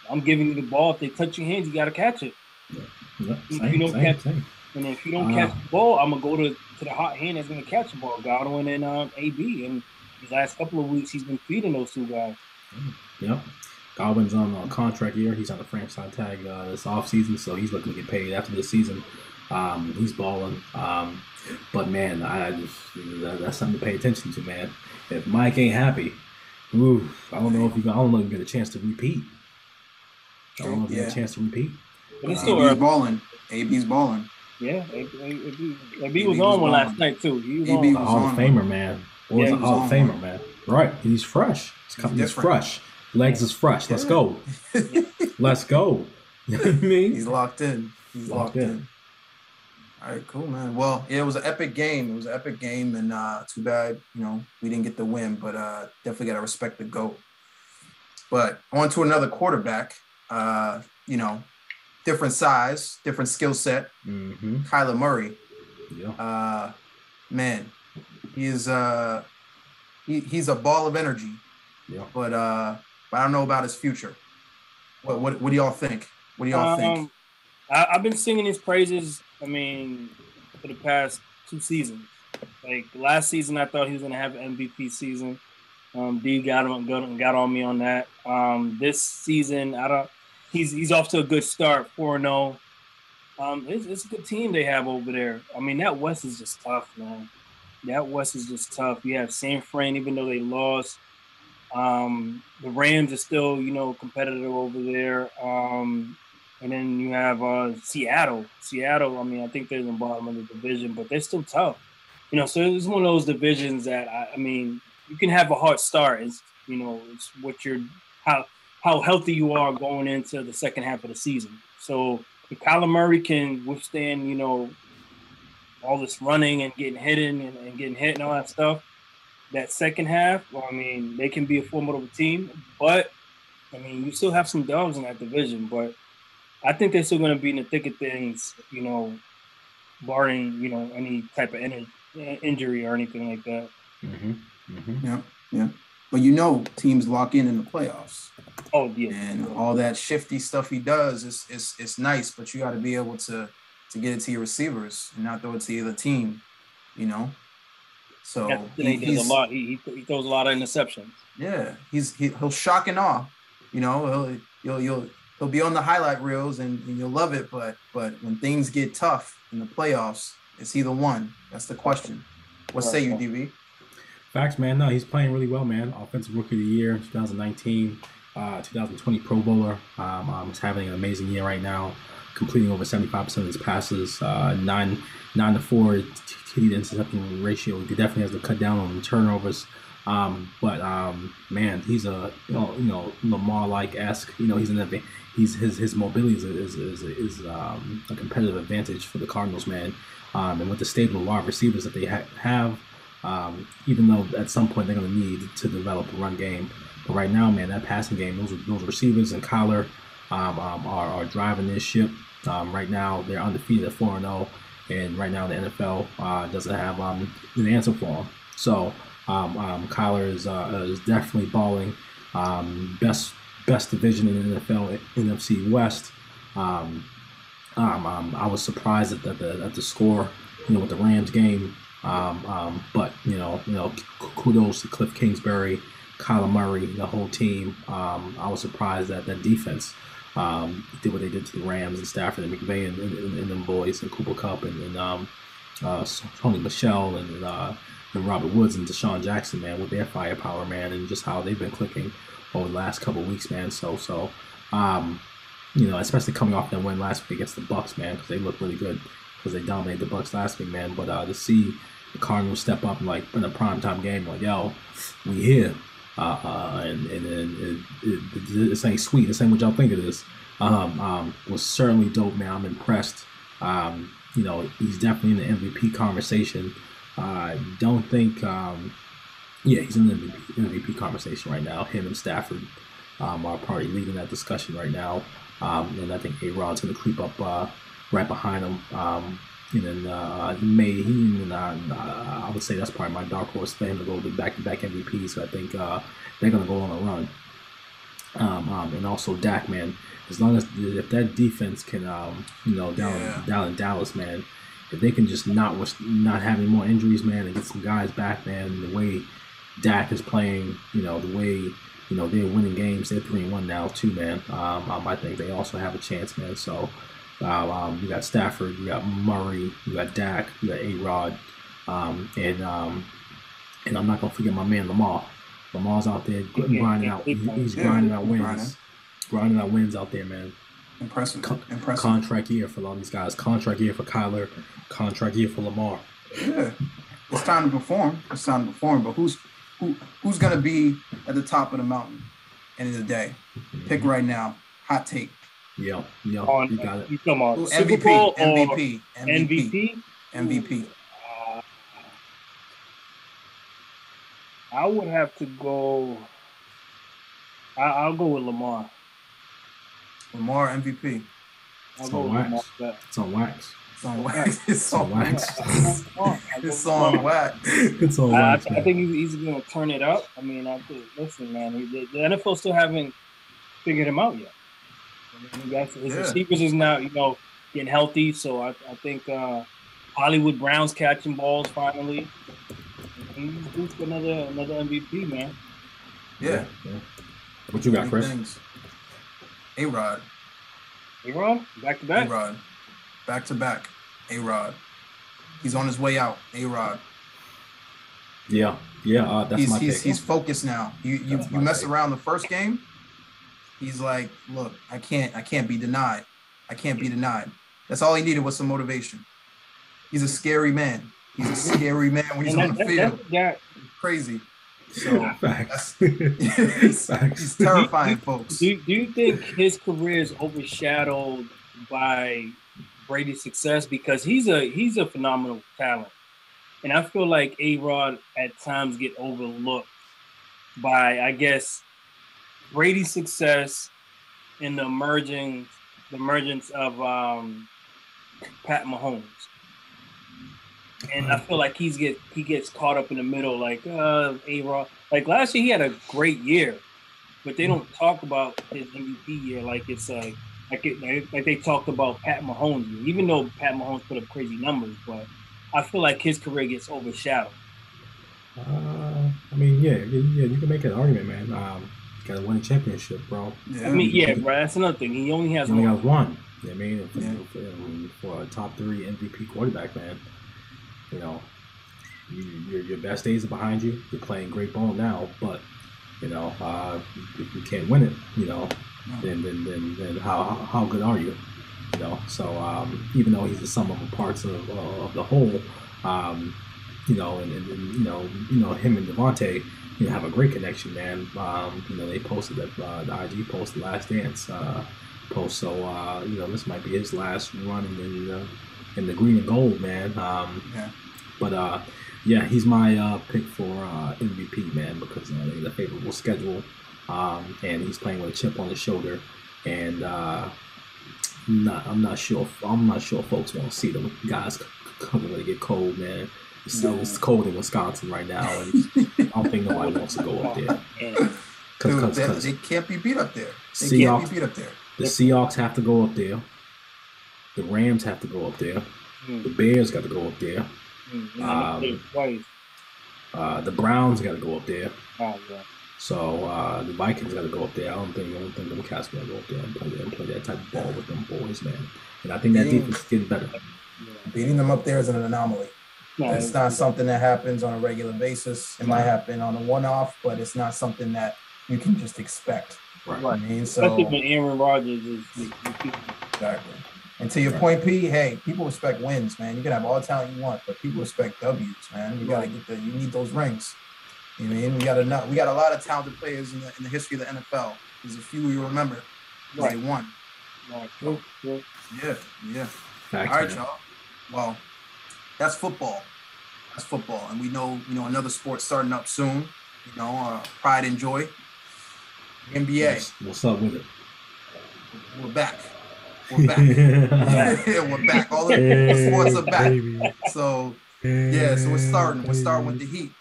I'm giving you the ball. If they touch your hands, you got to catch it. Yeah, and if you don't catch the ball, I'm gonna go to the hot hand that's gonna catch the ball. Godwin and AB. And these last couple of weeks, he's been feeding those 2 guys. Yeah. Godwin's on a contract year. He's on the franchise tag this offseason, so he's looking to get paid after this season. He's balling. But man, that's something to pay attention to, man. If Mike ain't happy, I don't know if you get a chance to repeat. But he's still balling. AB's balling. Yeah, AB was on one last night too. He was on. A Hall of Famer, man. A Hall of Famer, man. Right. He's fresh. He's fresh. Legs is fresh. Let's go. Let's go. You know what I mean? He's locked in. He's locked in. All right, cool, man. Well, yeah, it was an epic game. And too bad, we didn't get the win, but definitely got to respect the GOAT. But on to another quarterback, different size, different skill set. Kyler Murray. Yeah. Man, he is he's a ball of energy. Yeah. But I don't know about his future. What do y'all think? What do y'all think? I've been singing his praises, for the past 2 seasons. Like last season, I thought he was going to have an MVP season. D got on me on that. This season, he's off to a good start, 4-0. It's a good team they have over there. That West is just tough, man. That West is just tough. You have San Fran, even though they lost. The Rams are still, competitive over there. And then you have Seattle. Seattle, I think they're in the bottom of the division, but they're still tough. So it's one of those divisions that, you can have a hard start. It's what how healthy you are going into the second half of the season. So if Kyler Murray can withstand, all this running and getting hit and getting hit and all that stuff, that second half, they can be a formidable team. But, you still have some dogs in that division. But I think they're still going to be in the thick of things, barring, any type of injury or anything like that. Yeah. But teams lock in the playoffs. Oh, yeah. And all that shifty stuff he does is nice, but you got to be able to get it to your receivers and not throw it to the other team, So he does a lot. He throws a lot of interceptions. Yeah, he'll shock and awe. He'll be on the highlight reels and you'll love it, but when things get tough in the playoffs, is he the one? That's the question. What say you, DB? Facts, man. No, he's playing really well, man. Offensive Rookie of the Year, 2019, 2020 Pro Bowler. He's having an amazing year right now, completing over 75% of his passes, 9 to 4 TD to interception ratio. He definitely has to cut down on the turnovers. Man, he's a Lamar-like-esque. He's his mobility is a competitive advantage for the Cardinals, man. And with the stable of wide receivers that they have. Even though at some point they're going to need to develop a run game. But right now, man, that passing game, those receivers and Kyler are driving this ship. Right now, they're undefeated at 4-0. And right now, the NFL doesn't have an answer for them. So Kyler is definitely balling. Best division in the NFL, NFC West. I was surprised at the score, with the Rams game. But kudos to Cliff Kingsbury, Kyler Murray, the whole team. I was surprised that that defense did what they did to the Rams and Stafford and McVay and them boys and Cooper Kupp and Tony Michel and Robert Woods and Deshaun Jackson, man, with their firepower, man, and just how they've been clicking over the last couple of weeks, man. So especially coming off that win last week against the Bucs, man, because they look really good because they dominated the Bucs last week, man. But to see the Cardinals step up in a primetime game, like, yo, we here, and this ain't sweet. This ain't what y'all think it is. Was certainly dope, man. I'm impressed. He's definitely in the MVP conversation. I don't think, he's in the MVP conversation right now. Him and Stafford are probably leading that discussion right now. And I think A-Rod's going to creep up right behind him. And then I would say that's probably my dark horse for him to go to back-to-back MVP. So I think they're going to go on a run. And also Dak, man, as long as if that defense can, down in Dallas, man, if they can just not have any more injuries, man, and get some guys back, man, the way Dak is playing, the way, they're winning games, they're 3-1 now too, man. I think they also have a chance, man. So you got Stafford, you got Murray, you got Dak, you got A-Rod, and I'm not gonna forget my man Lamar. Lamar's out there grinding out. He's grinding out wins. Grinding out wins out there, man. Impressive. Contract year for all these guys. Contract year for Kyler. Contract year for Lamar. Yeah, it's time to perform. But who's going to be at the top of the mountain? end of the day. Pick right now. Hot take. Yo, you got it. You come on. MVP, Super Bowl MVP, or MVP? MVP. I would have to go. I'll go with Lamar. Lamar MVP. It's on wax. It's on wax. It's on wax. It's on wax. It's on wax. It's on wax. I think he's going to turn it up. I mean, listen, man. The NFL still haven't figured him out yet. I mean, his receivers is now, getting healthy. So I think Hollywood Brown's catching balls finally. He's due for another MVP, man. Yeah. What you got, Chris? A-Rod. A-Rod? Back to back? A-Rod. Back to back. A-Rod. He's on his way out. A-Rod. Yeah. That's my pick. He's focused now. You mess around the first game. He's like, look, I can't be denied. I can't be denied. That's all he needed was some motivation. He's a scary man. He's a scary man when he's on the field. Crazy. So he's terrifying, folks. Do you think his career is overshadowed by Brady's success? Because he's a phenomenal talent, and I feel like A-Rod at times get overlooked by, I guess, Brady's success and the emergence of Pat Mahomes. And I feel like he gets caught up in the middle, like A-Rod. Like last year, he had a great year, but they don't talk about his MVP year like it's like they talked about Pat Mahomes year. Even though Pat Mahomes put up crazy numbers, but I feel like his career gets overshadowed. I mean, you can make an argument, man. You got to win a championship, bro. Yeah. I mean, bro, that's another thing. He only has one. You know what I mean? For a top 3 MVP quarterback, man. Your best days are behind you. You're playing great ball now, but if you can't win it, then how good are you? So even though he's the sum of the parts of the whole, and him and Devontae, have a great connection, man. They posted that the IG post, the Last Dance post. So this might be his last run in the green and gold, man. But he's my pick for MVP, man, because they have a favorable schedule, and he's playing with a chip on his shoulder, and I'm not sure folks want to see them guys coming when it get cold, man. It's cold in Wisconsin right now, and I don't think nobody wants to go up there. Because they can't be beat up there. The Seahawks have to go up there. The Rams have to go up there. The Bears got to go up there. The Browns got to go up there. So the Vikings got to go up there. I don't think them cats going to go up there and play that type of ball with them boys, man. And I think that defense is getting better. Beating them up there is an anomaly. It's not something that happens on a regular basis. It might happen on a one-off, but it's not something that you can just expect. Right. I mean, especially when Aaron Rodgers is exactly. And to your point, P, hey, people respect wins, man. You can have all the talent you want, but people respect W's, man. You gotta you need those rings. You know what I mean? We got a lot of talented players in the history of the NFL. There's a few you remember. They won. Yeah. Facts, all right, y'all. Well, that's football. And we know another sport starting up soon. Pride and Joy. NBA. Yes. What's up with it? We're back. We're back. All the sports are back. So we're starting. We're starting with the Heat.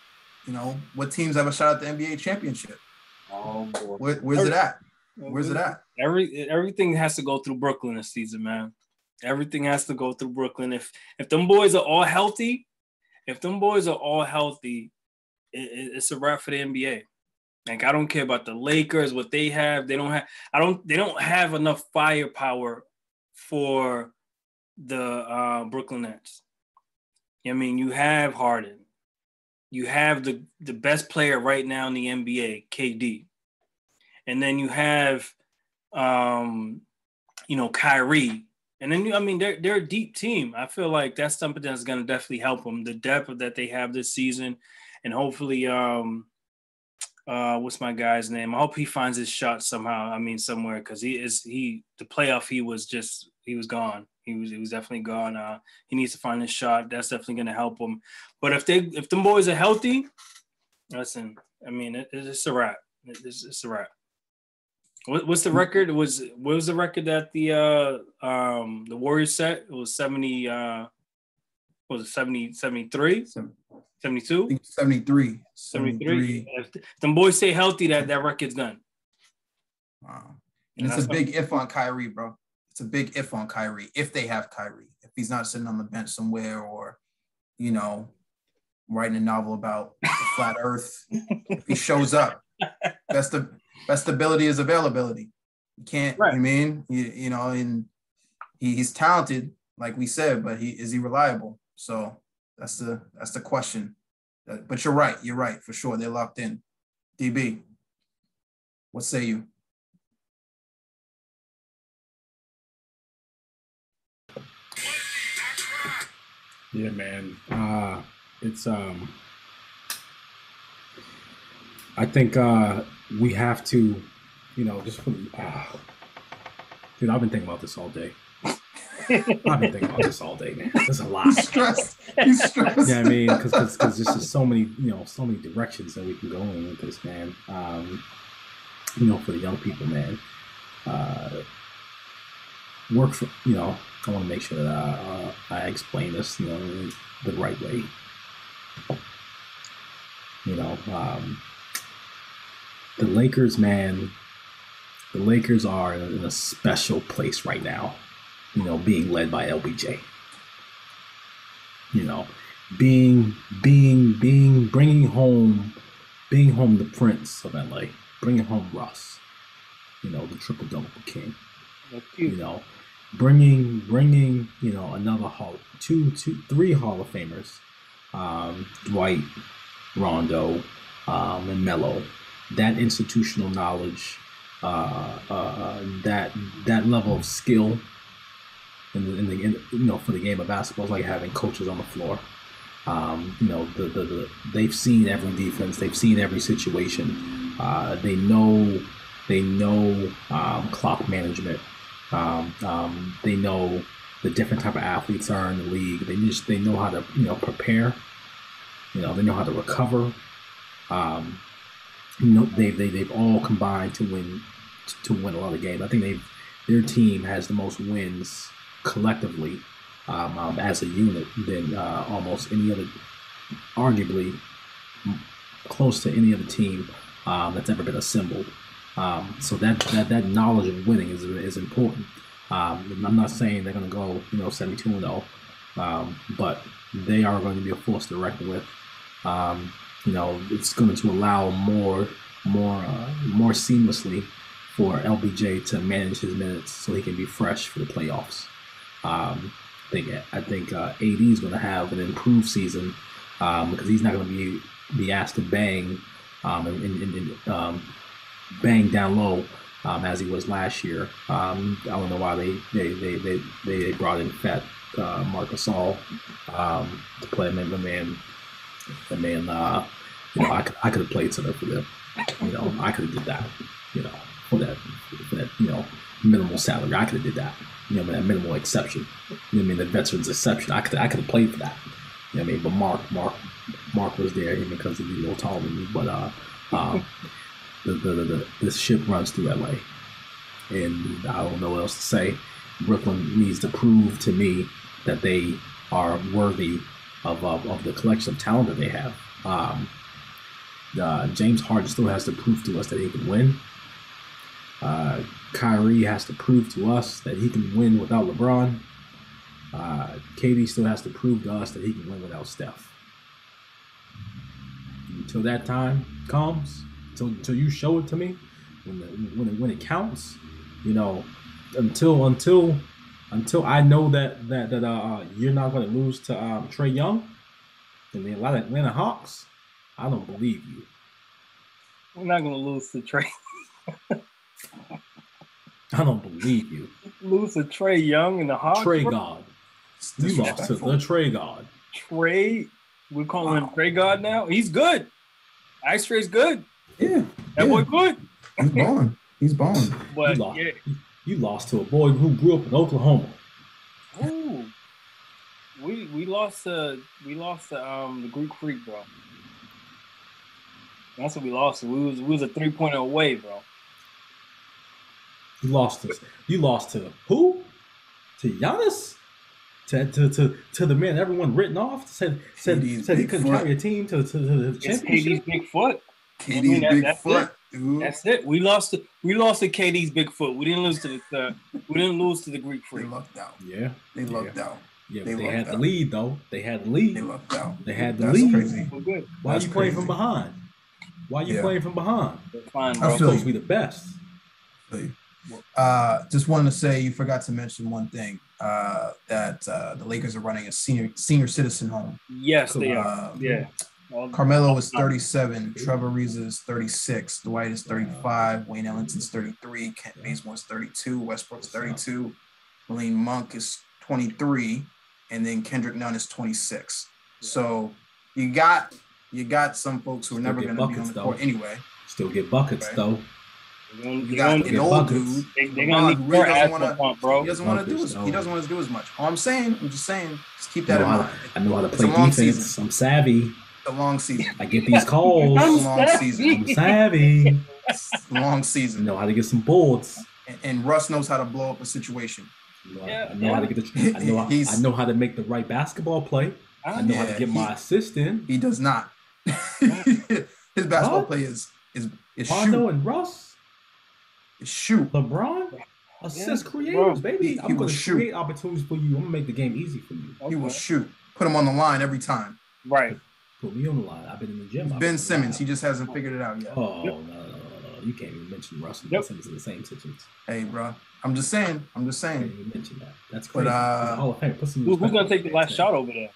What teams have a shot at the NBA championship? Oh boy. Where's it at? Where's it at? Everything has to go through Brooklyn this season, man. Everything has to go through Brooklyn. If them boys are all healthy, it's a wrap for the NBA. Like, I don't care about the Lakers, what they have. They don't have enough firepower for the Brooklyn Nets. I mean, you have Harden. You have the best player right now in the NBA, KD. And then you have, Kyrie. And then, they're a deep team. I feel like that's something that's going to definitely help them. The depth that they have this season. And hopefully what's my guy's name? I hope he finds his shot somehow. I mean, somewhere, because the playoff, he was gone. He was definitely gone. He needs to find his shot. That's definitely going to help him. But if the boys are healthy, listen, I mean, it's a wrap. It's a wrap. What's the record? What was the record that the Warriors set? It was 70. Was it 70, 73? 72? 73. 73. If them boys stay healthy, that record's done. Wow. And it's a big if on Kyrie, bro. It's a big if on Kyrie, if they have Kyrie. If he's not sitting on the bench somewhere or, writing a novel about the flat earth, if he shows up, best ability is availability. You can't, right. I mean, and he's talented, like we said, but is he reliable? So that's the question. But you're right, for sure. They're locked in. DB, what say you? Yeah, man. It's I think we have to, just put, dude, I've been thinking about this all day. I've been thinking about this all day, man. There's a lot. He's stressed. Yeah, I mean, because there's just so many directions that we can go in with this, man. For the young people, man. Work for, I want to make sure that I explain this, the right way. The Lakers, man. The Lakers are in a special place right now. Being led by LBJ. Bringing home the Prince of LA, bringing home Russ. The triple double king. Bringing another three Hall of Famers, Dwight, Rondo, and Melo. That institutional knowledge, that level of skill in for the game of basketball is like having coaches on the floor. They've seen every defense, they've seen every situation. They know clock management. They know the different type of athletes are in the league. They know how to prepare. They know how to recover. They've all combined to win a lot of games. I think their team has the most wins collectively as a unit than almost any other, arguably close to any other team that's ever been assembled. So that knowledge of winning is important. I'm not saying they're going to go 72-0, but they are going to be a force to reckon with. It's going to allow more seamlessly for LBJ to manage his minutes so he can be fresh for the playoffs. I think AD is going to have an improved season because he's not going to be asked to bang bang down low as he was last year. I don't know why they brought in fat Marc Gasol to play him. The man, I could have played center for them. I could have did that. For that minimal salary, I could have did that. That minimal exception. The veterans exception. I could have played for that. But Mark was there because he's a little taller than me. But this ship runs through LA, and I don't know what else to say. Brooklyn needs to prove to me that they are worthy of the collection of talent that they have. James Harden still has to prove to us that he can win. Kyrie has to prove to us that he can win without LeBron. KD still has to prove to us that he can win without Steph. Until that time comes, until you show it to me, when it counts, until I know that you're not going to lose to Trae Young and the Atlanta Hawks, I don't believe you. We're not going to lose to Trae. I don't believe you. Lose to Trae Young and the Hawks? Trae God. You lost to the Trae God. Trae? We're calling him Trae God now? He's good. Ice Trae's good. Yeah. That boy good. He's balling. He's balling. But you lost to a boy who grew up in Oklahoma. Ooh. We lost the Greek Freak, bro. That's what we lost. We was a 3-point away, bro. You lost to who? To Giannis? To the man everyone written off? Said he couldn't carry a team to the championship? KD's big foot. KD's big foot. Dude. That's it. We lost to KD's big foot. We didn't lose to the Greek Freak. They lucked out. Yeah. They lucked out. Yeah, they had the lead though. They had the lead. They lucked out. They had the That's lead. crazy. Why are you playing from behind? Why are you playing from behind? Fine, bro. I'm supposed to be the best. Just wanted to say you forgot to mention one thing, that the Lakers are running a senior citizen home. Yes, they are. Yeah. Carmelo is 37, Trevor Ariza is 36, Dwight is 35, Wayne Ellington's 33, Kent Bazemore is 32, Westbrook's 32, Malik Monk is 23, and then Kendrick Nunn is 26. So you got some folks who are never going to be on the court anyway. Still get buckets though. You got an old dude. They're gonna need more asphalt pump, bro. He doesn't want to do as much. I'm just saying, just keep that in mind. I know how to play defense. Season. I'm savvy. A long season. I get these calls. Long season. I'm savvy. Long season. I know how to get some boards. And Russ knows how to blow up a situation. I know how to get I know how to make the right basketball play. I know how to get my assist in. He does not. His basketball play is Rondo and Russ. Shoot. LeBron. Assist creators, baby. I'm going to create opportunities for you. I'm going to make the game easy for you. He will shoot. Put him on the line every time. Right. Put me on the line. I've been in the gym. Ben Simmons. He just hasn't figured it out yet. Oh, no. You can't even mention Russ and Ben Simmons in the same sentence. Hey, bro. I'm just saying. You can't even mention that. That's crazy. But, Hall of Fame. Who's going to take the last shot over there?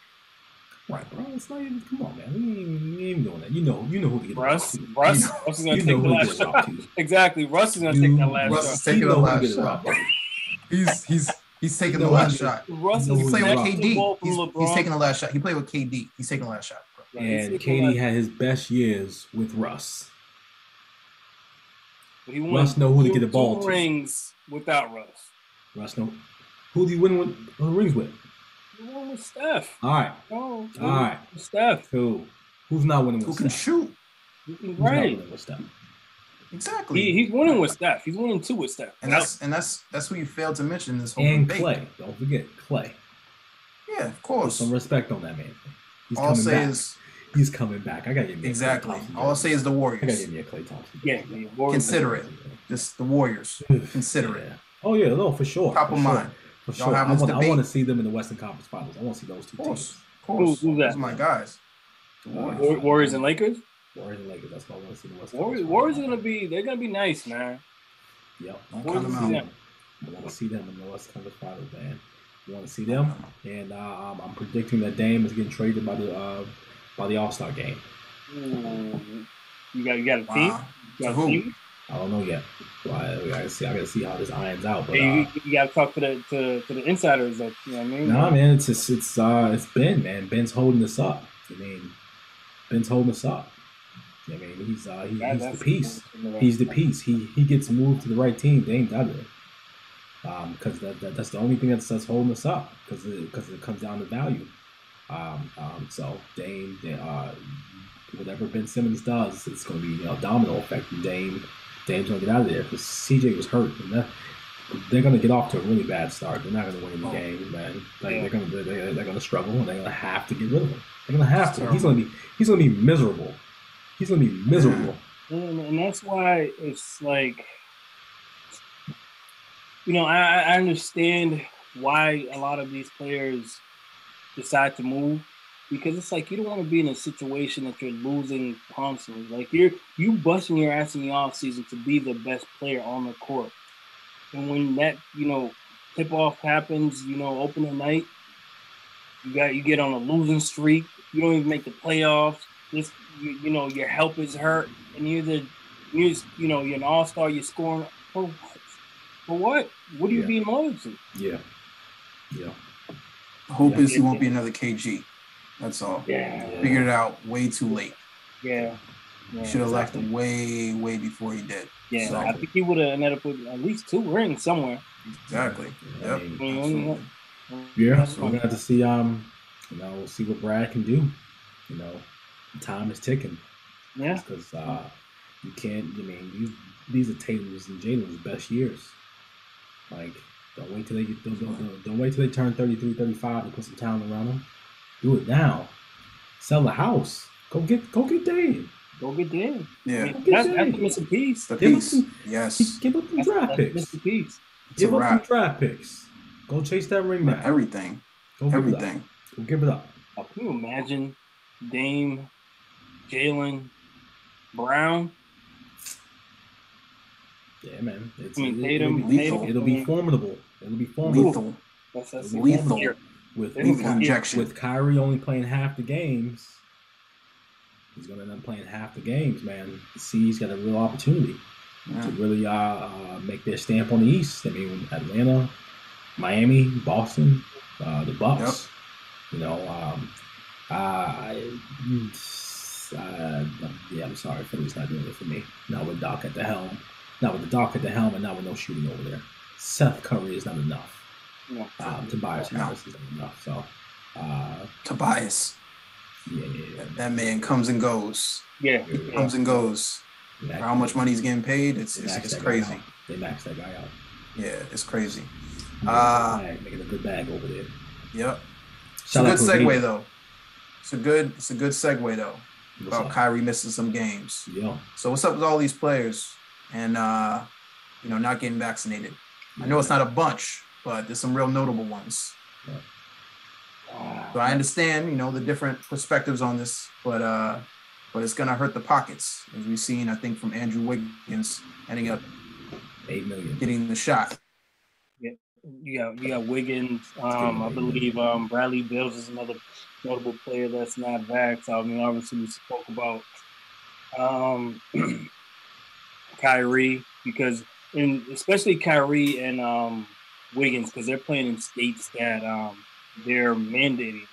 Right, bro. It's not even. Come on, man. We ain't doing that. You know who to get Russ. Russ Russ is going to take the last shot. Exactly. Russ is going to take that last shot. Russ is taking the last shot. He's taking the last shot. Russ is playing with KD. He's taking the last shot. He played with KD. He's taking the last shot. Bro. And KD had his best years with Russ. But he won Russ know who to get the ball to. Rings without Russ. Russ know who do you win with rings with? You won with Steph. All right. All right. Steph. Cool. Who's not winning with Steph? Who can shoot? Who's not winning with Steph? Exactly. He's winning with Steph. He's winning 2 with Steph. And that's who you failed to mention this whole and debate. Clay. Don't forget Clay. Yeah, of course. Put some respect on that man. He's coming back. I got to give me exactly. All I'll say is the Warriors. I got to give me a Klay Thompson. Yeah, consider it. Just the Warriors. Consider it. Oh yeah, no, for sure. Top of mind. For sure. I want to see them in the Western Conference Finals. I want to see those two teams. Of course. Who's that? Those are my guys. Warriors and Lakers? Warriors and Lakers. That's what I want to see in the Western Conference. Warriors are gonna be nice, man. Yep. I want to see them in the Western Conference Finals, man. I want to see them, and I'm predicting that Dame is getting traded by the All-Star game. You got a team? Wow. To who? I don't know yet. So I gotta see how this irons out. But you gotta talk to the insiders. That, you know what I mean? Nah, man, it's Ben, man. Ben's holding us up. I mean, Ben's holding us up. I mean, he's the piece. He's the piece. He gets moved to the right team. Dame doesn't. Because that's the only thing that's holding us up. Because it comes down to value. So Dame, whatever Ben Simmons does, it's going to be a domino effect. Dame's going to get out of there because CJ was hurt. And they're going to get off to a really bad start. They're not going to win any games, man. They're going to struggle, and they're going to have to get rid of him. They're going to have to. He's going to be miserable. He's going to be miserable. And that's why it's like, I understand why a lot of these players decide to move, because it's like you don't want to be in a situation that you're losing constantly. Like you busting your ass in the off season to be the best player on the court, and when that tip off happens, opening night, you get on a losing streak. You don't even make the playoffs. Just your help is hurt, and you're an all-star. You're scoring for what? What are you being loyal to? Yeah. Hope is he won't be another KG. That's all. Yeah. Figured it out way too late. Yeah. He should have left way before he did. Yeah, so, I think he would have ended up with at least 2 rings somewhere. Exactly. Yep. Yeah, so we're gonna have to see. We'll see what Brad can do. Time is ticking. Yeah, because you can't. I mean, these are Tatum's and Jalen's best years. Like, don't wait till they turn 33, 35 to put some talent around them. Do it now. Sell the house. Go get Dame. Go get Dame. Yeah, that's the missing piece. The piece. Yes. Give up some draft picks. Missing piece. Give up some draft picks. Go chase that ring back. Everything. Everything. Go give it up. Can you imagine Dame, Jalen, Brown? Yeah, man. It'll be formidable. It'll be formidable. Lethal. With Kyrie only playing half the games, he's going to end up playing half the games, man. He's got a real opportunity to really make their stamp on the East. I mean, Atlanta, Miami, Boston, the Bucks. Yep. I'm sorry, Philly's not doing it for me. Not with Doc at the helm. Not with the Doc at the helm, and not with no shooting over there. Seth Curry is not enough. Yeah. Tobias Harris is not enough. So, Tobias. Yeah. That man comes and goes. Yeah. Comes and goes. For how much money he's getting paid, it's crazy. They max that guy out. Yeah, it's crazy. Making a good bag over there. Yep. It's a good segue though. It's a good segue though. About Kyrie missing some games. Yeah. So what's up with all these players and not getting vaccinated? I know it's not a bunch, but there's some real notable ones. Yeah. So I understand, the different perspectives on this, but it's gonna hurt the pockets, as we've seen, I think, from Andrew Wiggins ending up $8 million getting the shot. Yeah, you got Wiggins. I believe Bradley Beals is another notable player that's not vaxxed. I mean, obviously we spoke about Kyrie especially Kyrie and Wiggins, because they're playing in states that they're mandating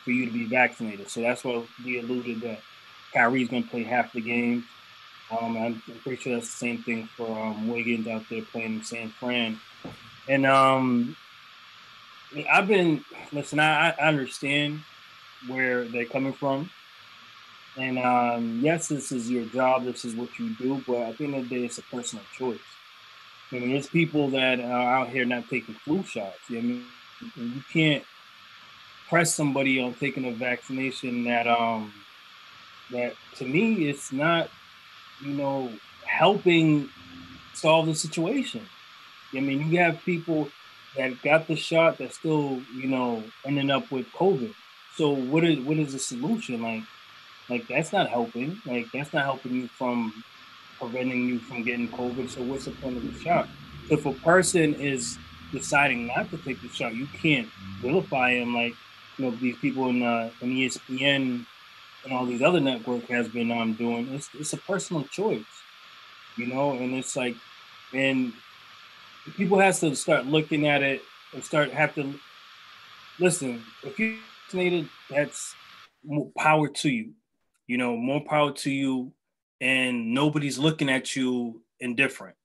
for you to be vaccinated. So that's what we alluded that Kyrie's going to play half the game. I'm pretty sure that's the same thing for Wiggins out there playing in San Fran. And I understand where they're coming from. And yes, this is your job. This is what you do. But at the end of the day, it's a personal choice. I mean, there's people that are out here not taking flu shots. I mean, you can't press somebody on taking a vaccination that to me, it's not, helping solve the situation. I mean, you have people that got the shot that still, ending up with COVID. So what is the solution? Like that's not helping. Like that's not helping you from preventing you from getting COVID. So what's the point of the shot? If a person is deciding not to take the shot, you can't vilify him like these people in ESPN and all these other networks has been doing. It's a personal choice, and it's like, and people have to start looking at it and have to listen. If you're vaccinated, that's more power to you. More power to you, and nobody's looking at you indifferent.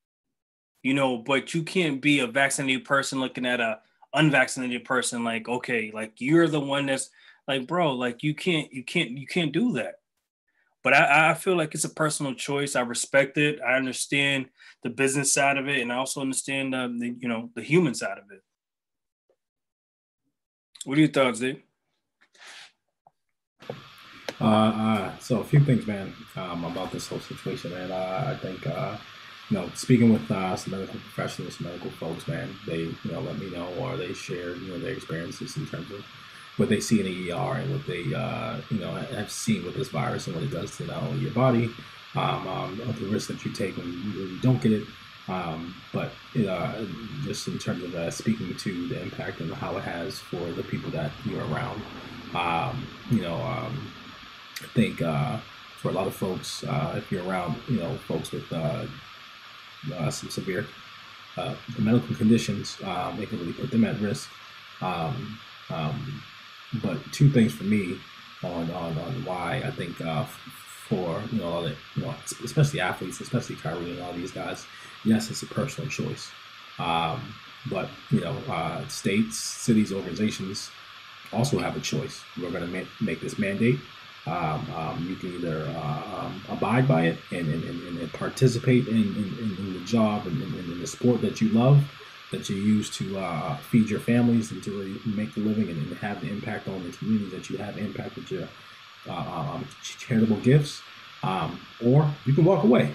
But you can't be a vaccinated person looking at a unvaccinated person like, okay, like you're the one that's like, bro, like you can't do that. But I feel like it's a personal choice. I respect it. I understand the business side of it, and I also understand the human side of it. What are your thoughts, Dave? So a few things, man, about this whole situation, man. I think, speaking with some medical professionals, medical folks, man, they, let me know, or they share, their experiences in terms of what they see in the ER and what they, have seen with this virus and what it does to not only your body, the risk that you take when you don't get it, but just in terms of speaking to the impact and how it has for the people that you're around. I think for a lot of folks, if you're around, folks with some severe medical conditions, they can really put them at risk. But two things for me on why I think for especially athletes, especially Kyrie and all these guys. Yes, it's a personal choice, but states, cities, organizations also have a choice. We're going to make this mandate. You can either abide by it and participate in the job and in the sport that you love, that you use to feed your families and to really make a living and have the impact on the community that you have impact with your charitable gifts, or you can walk away,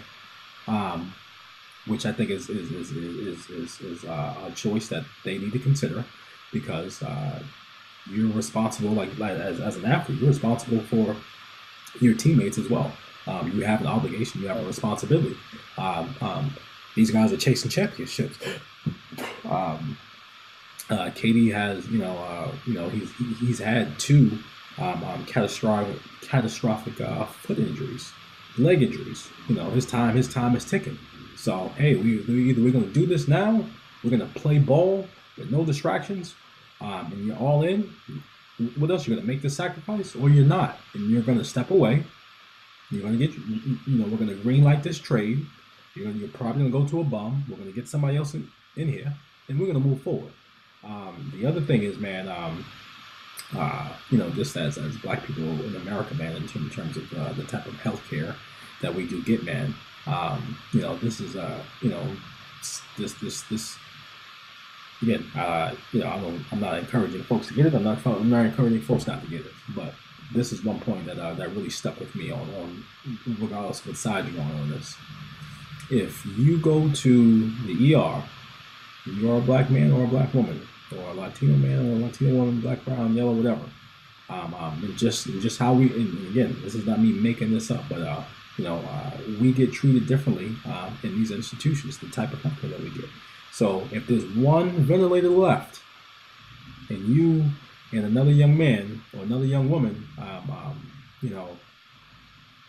which I think is a choice that they need to consider, because you're responsible, like as an athlete, you're responsible for your teammates as well. You have an obligation, you have a responsibility. These guys are chasing championships. KD has, he's had two catastrophic foot injuries, leg injuries. His time is ticking. So hey, we're going to do this now. We're going to play ball with no distractions, and you're all in. What else? You're going to make the sacrifice, or you're not, and you're going to step away. You're going to get, we're going to green light this trade. You're probably going to go to a bum. We're going to get somebody else in here, and we're going to move forward. The other thing is, man, just as Black people in America, man, in terms of the type of healthcare that we do get, man, this is, this again, I'm not encouraging folks to get it. I'm not encouraging folks not to get it. But this is one point that really stuck with me on regardless of what side you're on this. If you go to the ER, you're a Black man or a Black woman, or a Latino man or a Latino woman, Black, brown, yellow, whatever. And just how we, and again, this is not me making this up, but we get treated differently in these institutions, the type of healthcare that we get. So if there's one ventilator left, and you and another young man or another young woman,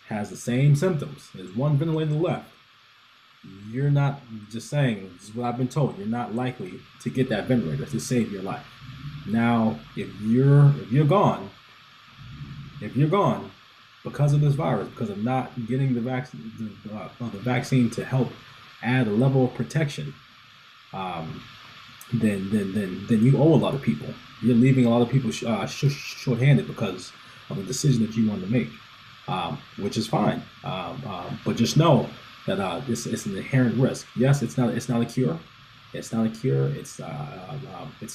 has the same symptoms, there's one ventilator left, you're not, just saying, this is what I've been told, you're not likely to get that ventilator to save your life. Now, if you're gone because of this virus, because of not getting the vaccine to help add a level of protection, then you owe a lot of people. You're leaving a lot of people short-handed because of the decision that you wanted to make, which is fine. But just know that it's an inherent risk. Yes, it's not a cure. It's not a cure. It's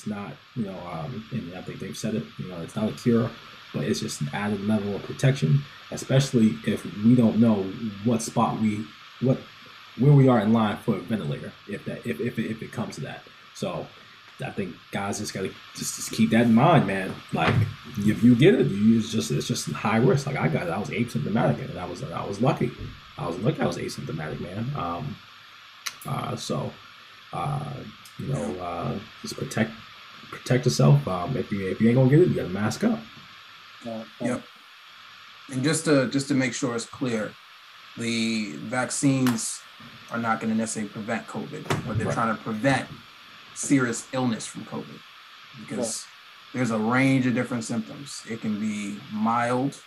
not, and I think they've said it, it's not a cure, but it's just an added level of protection, especially if we don't know where we are in line for a ventilator, if it comes to that. So I think guys just gotta just keep that in mind, man. Like, if you get it, it's just high risk. Like I got it, I was asymptomatic, and I was lucky. I was asymptomatic, man. Just protect yourself. If you ain't gonna get it, you gotta mask up. Yep. And just to make sure it's clear, the vaccines are not going to necessarily prevent COVID, but they're trying to prevent serious illness from COVID, because there's a range of different symptoms. It can be mild,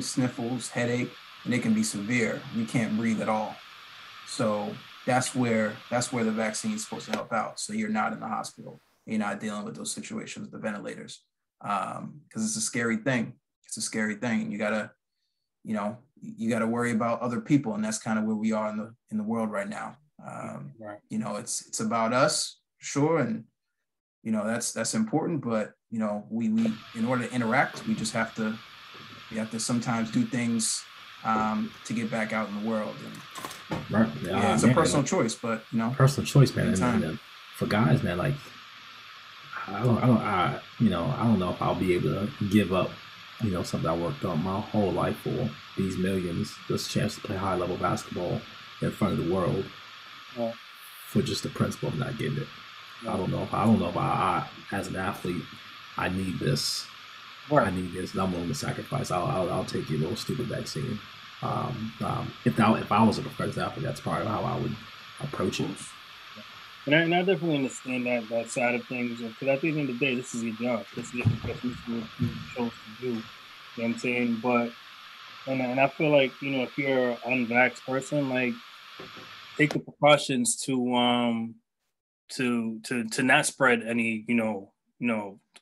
sniffles, headache, and it can be severe. You can't breathe at all. So that's where the vaccine is supposed to help out. So you're not in the hospital. You're not dealing with those situations, the ventilators, because it's a scary thing. It's a scary thing. You gotta worry about other people, and that's kind of where we are in the world right now. It's about us, sure, and that's important. But we in order to interact, we have to sometimes do things to get back out in the world. And, right. It's a personal choice, but personal choice, man. And for guys, man, like I don't know if I'll be able to give up, something I worked on my whole life for, these millions, this chance to play high level basketball in front of the world, for just the principle of not getting it. I don't know if I as an athlete, I need this. I need this. And I'm willing to sacrifice. I'll take your little stupid vaccine. If I was a professional athlete, that's probably how I would approach it. And I definitely understand that side of things, because at the end of the day, this is your job. This is your profession. This is what you chose to do. You know what I'm saying? But And I feel like, you know, if you're an unvaxxed person, like, take the precautions to not spread any,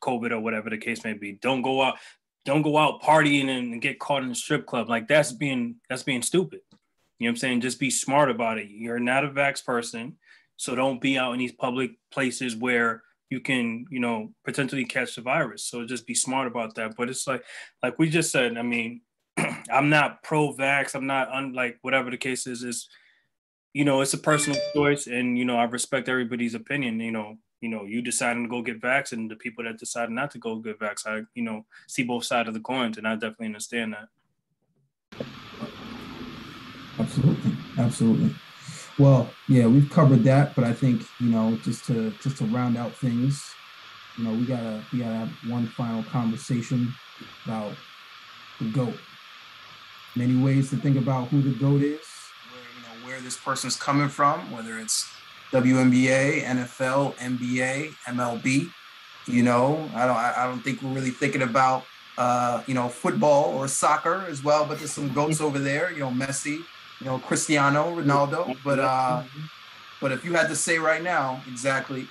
COVID or whatever the case may be. Don't go out partying and get caught in a strip club. Like, that's being stupid. You know what I'm saying? Just be smart about it. You're not a vax person, so don't be out in these public places where you can, potentially catch the virus. So just be smart about that. But it's like we just said, I mean, I'm not pro-vax. I'm not like whatever the case is. It's a personal choice, and I respect everybody's opinion. You deciding to go get vax, and the people that decide not to go get vax, I see both sides of the coins, and I definitely understand that. Absolutely. Well, yeah, we've covered that, but I think just to round out things, we gotta have one final conversation about the GOAT. Many ways to think about who the GOAT is, where this person's coming from, whether it's WNBA, NFL, NBA, MLB. I don't think we're really thinking about football or soccer as well, but there's some GOATs over there. Messi, Cristiano Ronaldo. But if you had to say right now, exactly,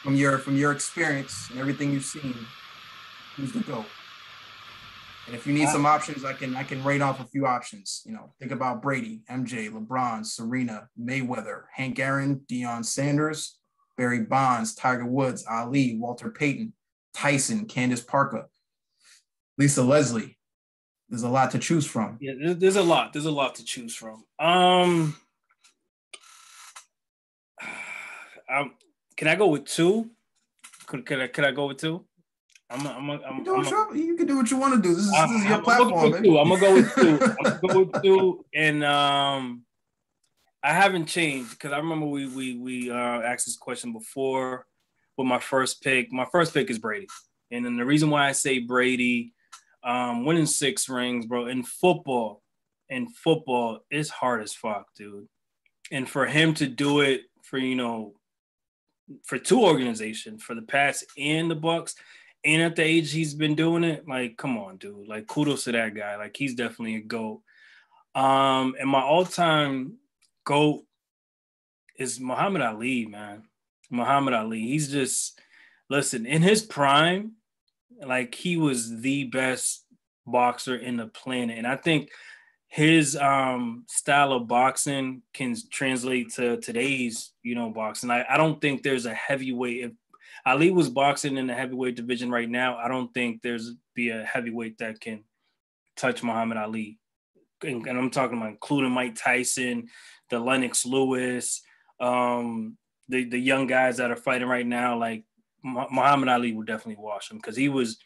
from your experience and everything you've seen, who's the GOAT? And if you need some options, I can rate off a few options. Think about Brady, MJ, LeBron, Serena, Mayweather, Hank Aaron, Deion Sanders, Barry Bonds, Tiger Woods, Ali, Walter Payton, Tyson, Candace Parker, Lisa Leslie. There's a lot to choose from. Yeah, there's a lot. There's a lot to choose from. Can I go with two? Could I go with two? You can do what you want to do. This is your platform, man. I'm gonna go with two. And I haven't changed because I remember we asked this question before with my first pick. My first pick is Brady, and then the reason why I say Brady, winning 6 rings, bro. In football, it's hard as fuck, dude. And for him to do it for for 2 organizations, for the Pats and the Bucks. And at the age he's been doing it, like, come on, dude. Like, kudos to that guy. Like, he's definitely a GOAT. And my all-time GOAT is Muhammad Ali, man. Muhammad Ali. He's just, listen, in his prime, like, he was the best boxer in the planet. And I think his style of boxing can translate to today's, boxing. I don't think there's a heavyweight. If Ali was boxing in the heavyweight division right now, I don't think there's be a heavyweight that can touch Muhammad Ali. And I'm talking about including Mike Tyson, the Lennox Lewis, the young guys that are fighting right now. Like, Muhammad Ali would definitely wash him because he was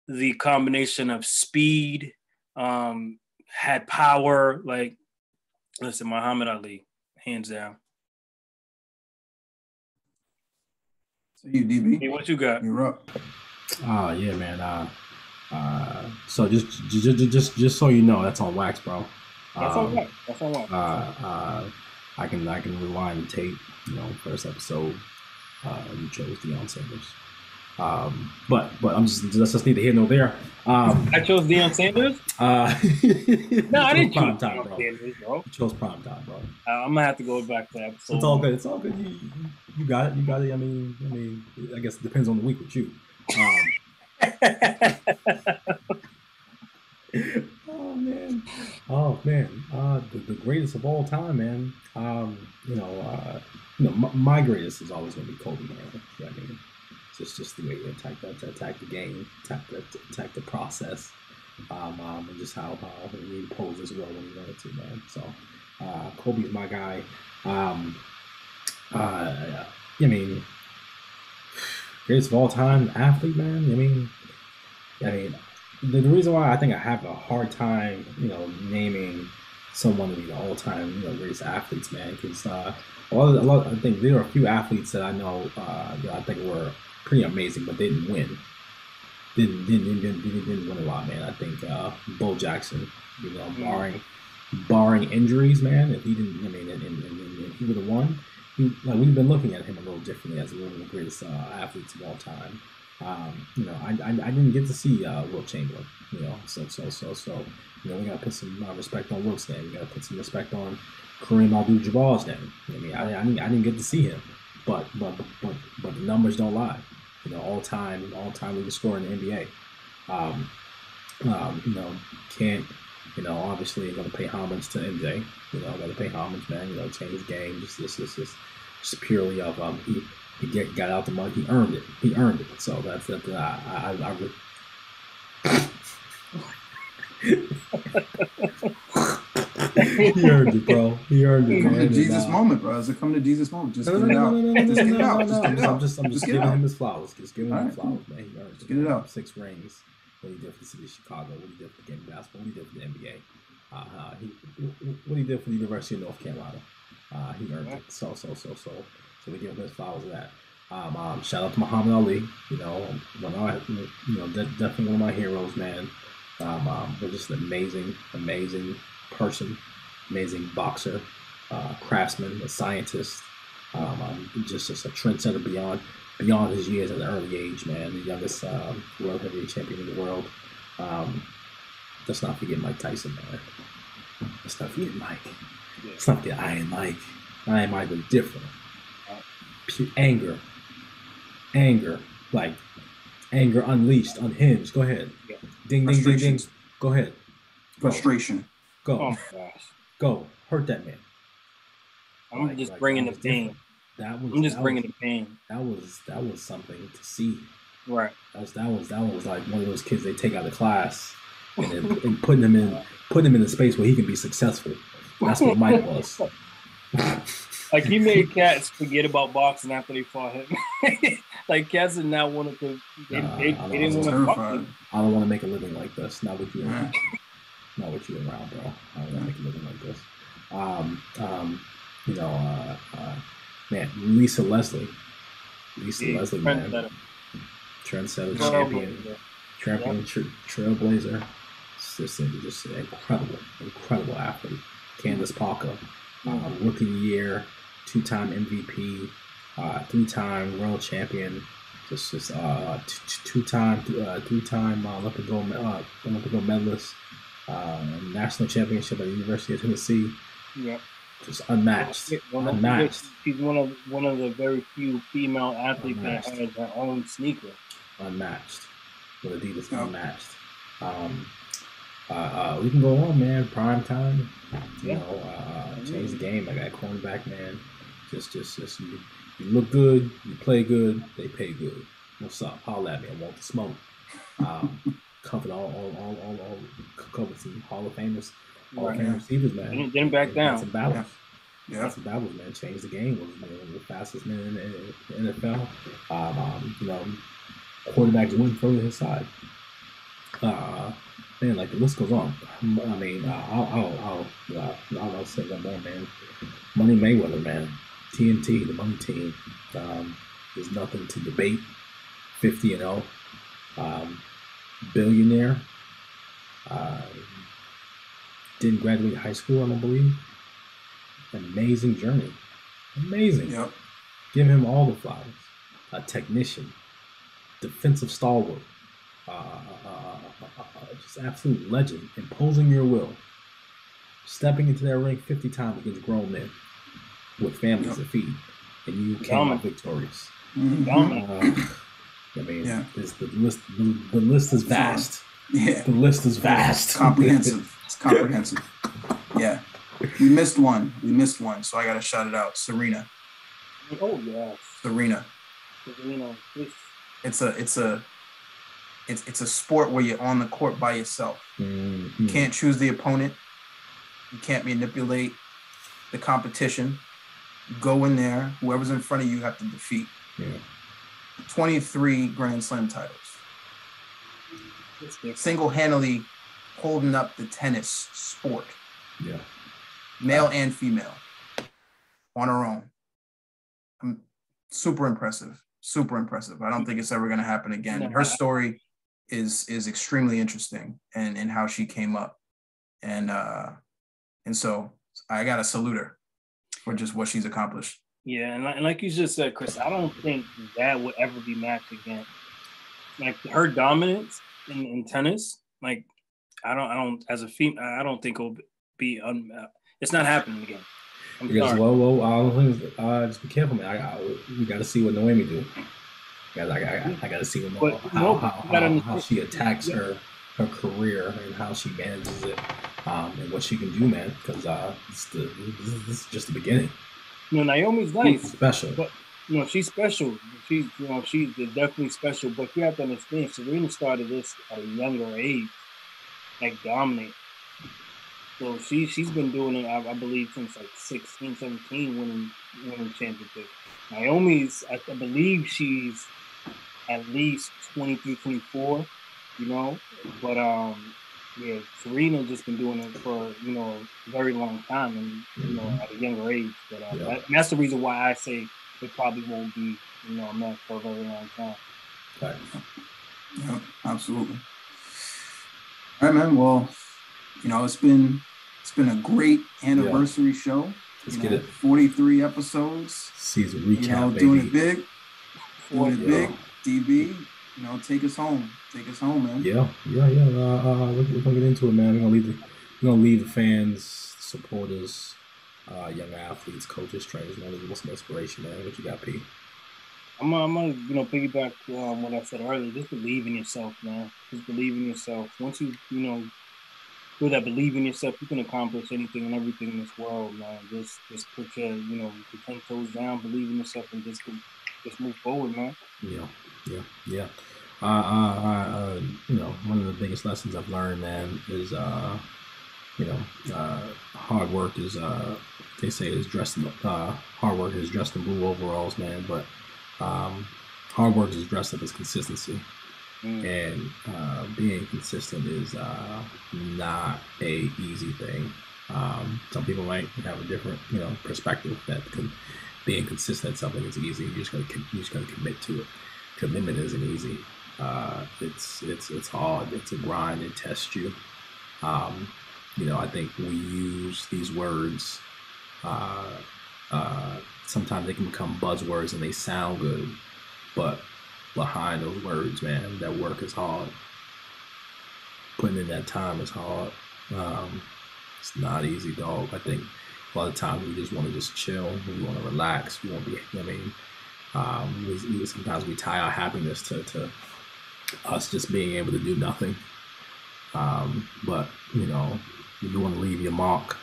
the combination of speed, had power. Like, listen, Muhammad Ali, hands down. You, DB. Hey, what you got? You're up. Yeah, man. So just so you know, that's on wax, bro. That's on wax. I can rewind the tape. First episode, you chose Deion Sanders. But I'm just neither here nor there. I chose Deion Sanders. No, I didn't choose time, bro. Sanders, bro. You chose prime time, bro. I'm gonna have to go back to that episode. It's all good. You got it. I mean, I guess it depends on the week with you. Oh man. The greatest of all time, man. My greatest is always gonna be Kobe, man. I mean, it's just the way you attack the game, attack the process, and just how he imposed as well when he wanted to, man. So Kobe is my guy. I mean, greatest of all time athlete, man. I mean, the reason why I think I have a hard time, naming someone to be the all-time, greatest athletes, man, because a lot. I think there are a few athletes that I know that I think were pretty amazing, but they didn't win. Didn't win a lot, man. I think Bo Jackson, barring injuries, man. If he didn't, and he would have won. We've been looking at him a little differently as one of the greatest athletes of all time. You know, I didn't get to see Wilt Chamberlain. You know, so you know, we gotta put some respect on Wilt's name. We gotta put some respect on Kareem Abdul-Jabbar's name. I mean, I didn't get to see him, but the numbers don't lie. You know, all time leading scorer in the NBA. You know, can't, you know, obviously going to pay homage to MJ. You know, got to pay homage, man. You know, change his game. Just purely of he got out the mud. He earned it. He earned it. So that's that. He earned it, bro. He earned it. Come to Jesus moment, bro. As it come to Jesus moment, just get it out. Just get it out. I'm just giving him his flowers. Just giving him his flowers, man. He earned it. Get it out. 6 rings. What he did for the city of Chicago. What he did for the game of basketball. What he did for the NBA. What he did for the University of North Carolina. He earned it. So we give him his flowers for that. Shout out to Muhammad Ali. You know, definitely one of my heroes, man. But just an amazing person, amazing boxer, craftsman, a scientist, just a trendsetter beyond his years at an early age, man. The youngest world heavyweight champion in the world. Let's not forget Mike Tyson, man. Let's not forget Mike. Let's not forget Iron Mike. Iron Mike was different. Pure anger, like anger unleashed, unhinged. Go ahead. Ding, ding, ding, ding. Go ahead. Frustration. Go. Oh gosh. Go. Hurt that man. I'm just bringing the pain. I'm just bringing the pain. That was something to see. Right. That was like one of those kids they take out of class and putting him in a space where he can be successful. That's what Mike was. Like he made cats forget about boxing after they fought him. Like cats did not want to. They didn't want to fuck him. I don't want to make a living like this. Not with you around. Not with you around, bro. I don't want to make a living like this. You know, man, Lisa Leslie, man, trendsetter, trailblazer, just an incredible athlete. Candace Parker, rookie year, 2-time MVP, 3-time world champion, just 3-time Olympic gold medalist, national championship at the University of Tennessee. Yep. Just unmatched. She's one of the very few female athletes that has her own sneaker. Unmatched. With Adidas, unmatched. We can go on, man. Prime time. You know, change the game. I got cornerback, man. Just you look good, you play good, they pay good. What's up? Holla at me. I want the smoke. Covered all covered some Hall of Famers. Hall of Fame receivers, man. Didn't back down. Some battles. Yeah. Some battles, man. Changed the game. Was one of the fastest men in the NFL. You know, quarterbacks went further his side. Man, like the list goes on. I mean, I'll say one more, man. Money Mayweather, man. TNT, the Money Team. There's nothing to debate. 50-0. Billionaire. Didn't graduate high school, I don't believe. Amazing journey. Amazing. Yep. Give him all the flowers. A technician. Defensive stalwart. Just absolute legend. Imposing your will. Stepping into that ring 50 times against grown men with families to feed. And you came out victorious. I mean, the list is vast. Yeah. The list is vast. Comprehensive. It's comprehensive. Yeah. We missed one. So I got to shout it out. Serena. Oh, yeah. Serena. It's a sport where you're on the court by yourself. Mm-hmm. You can't choose the opponent. You can't manipulate the competition. Go in there. Whoever's in front of you have to defeat. Yeah. 23 Grand Slam titles. Single-handedly holding up the tennis sport. Yeah. Male and female. On her own. Super impressive. I don't think it's ever going to happen again. Her story is extremely interesting and how she came up. And so I got to salute her for just what she's accomplished. Yeah, and like you just said, Chris, I don't think that would ever be matched again. like her dominance in tennis, like I don't as a female, I don't think it'll be it's not happening again. I'm sorry. Just be careful, man. We got to see what Noemi do. I got to see how she attacks her career and how she manages it, and what she can do, man. Because this is just the beginning. Naomi's nice, she's special, but she's special. She's definitely special. But you have to understand, Serena started this at a younger age, like dominate. So she's been doing it, I believe, since like 16, 17, winning championship. Naomi's, I believe she's at least 23, 24, but yeah, Serena just been doing it for a very long time and at a younger age. But that's the reason why I say it probably won't be a match for a very long time. Right. Yeah, absolutely. All right, man. Well, it's been a great anniversary show. Let's get it. 43 episodes. Season recap, baby. Doing it big. Big. DB, take us home. Take us home, man. Yeah. We're gonna get into it, man. We're gonna leave the fans, supporters, young athletes, coaches, trainers, give us some inspiration, man. What you got, P? I'm gonna piggyback what I said earlier. Just believe in yourself, man. Just believe in yourself. Once you feel that believe in yourself, you can accomplish anything and everything in this world, man. Just put your your 10 toes down, believe in yourself, and just move forward, man. Yeah. One of the biggest lessons I've learned, man, is hard work is they say is dressed in hard work is dressed in blue overalls, man, but hard work is dressed up as consistency. And being consistent is not a easy thing. Some people might have a different perspective that being consistent at something is easy. You just gotta commit to it. Commitment isn't easy. It's hard. It's a grind. It tests you. I think we use these words. Sometimes they can become buzzwords and they sound good, but behind those words, man, that work is hard. Putting in that time is hard. It's not easy, dog. I think a lot of times we just want to just chill. We want to relax. We want to be. Sometimes we tie our happiness to us just being able to do nothing. But you want to leave your mark.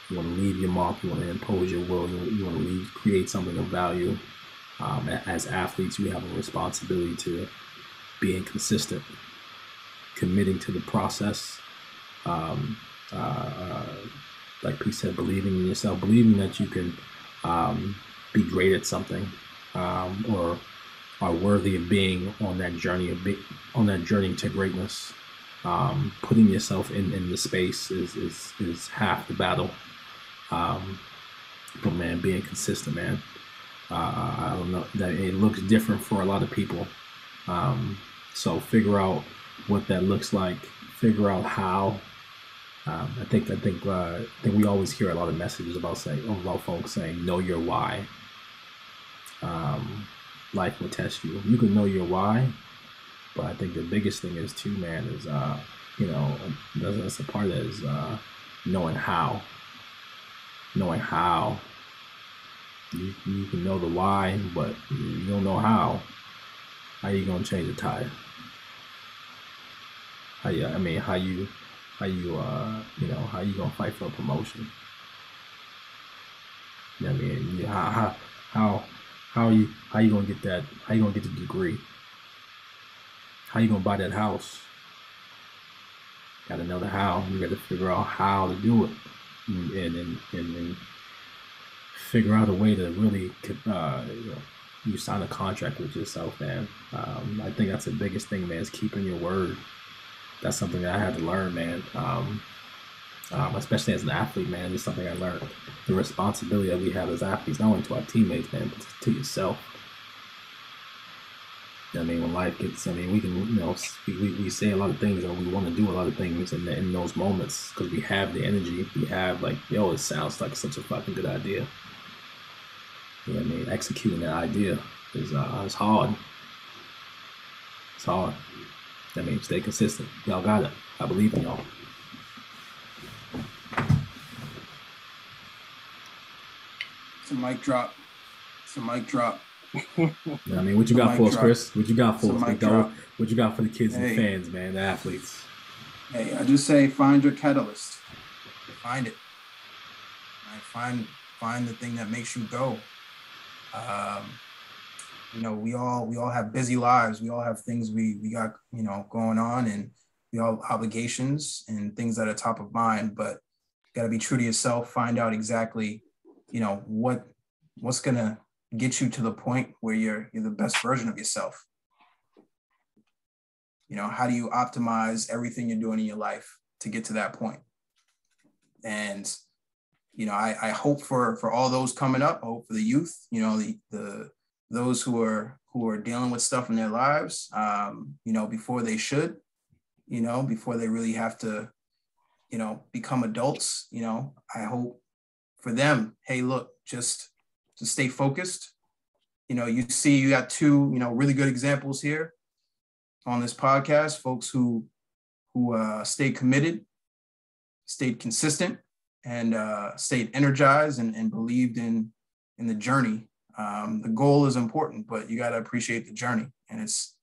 You want to leave your mark. You want to impose your will. You want to create something of value. As athletes, we have a responsibility to being consistent, committing to the process. Like Pete said, believing in yourself, believing that you can be great at something, or are worthy of being on that journey to greatness. Putting yourself in the space is half the battle. But man, being consistent, man. I don't know that it looks different for a lot of people. So figure out what that looks like. Figure out how. I think we always hear a lot of messages about folks saying know your why. Life will test you. You can know your why, but I think the biggest thing is too, man, is that's a part of that is knowing how. Knowing how. You can know the why, but you don't know how. How you gonna change a tire? How you gonna fight for a promotion? How you gonna get that? How you gonna get the degree? How you gonna buy that house? Gotta know the how. You gotta figure out how to do it, and figure out a way to really, you sign a contract with yourself, man. I think that's the biggest thing, man, is keeping your word. That's something that I had to learn, man. Especially as an athlete, man, it's something I learned. The responsibility that we have as athletes, not only to our teammates, man, but to yourself. When life gets, we can, we say a lot of things, or we want to do a lot of things in those moments because we have the energy. We have it sounds like such a fucking good idea. Executing that idea is hard. It's hard. That means stay consistent. Y'all got it. I believe in y'all. It's a mic drop. It's a mic drop. I mean, what you got for us, Chris? What you got for us, big dog? What you got for the kids and the fans, man, the athletes? Hey, I just say find your catalyst. Find it. Right? Find the thing that makes you go. You know, we all have busy lives. We all have things we got, you know, going on, and we all have obligations and things that are top of mind, but you got to be true to yourself. Find out exactly, you know, what's going to get you to the point where you're the best version of yourself. You know, how do you optimize everything you're doing in your life to get to that point? And, you know, I hope for all those coming up. I hope for the youth, you know, those who are dealing with stuff in their lives, you know, before they should, you know, before they really have to, you know, become adults. You know, I hope for them, hey, look, just to stay focused. You know, you got two, you know, really good examples here on this podcast, folks who stayed committed, stayed consistent, and stayed energized and believed in the journey. The goal is important, but you got to appreciate the journey. And it's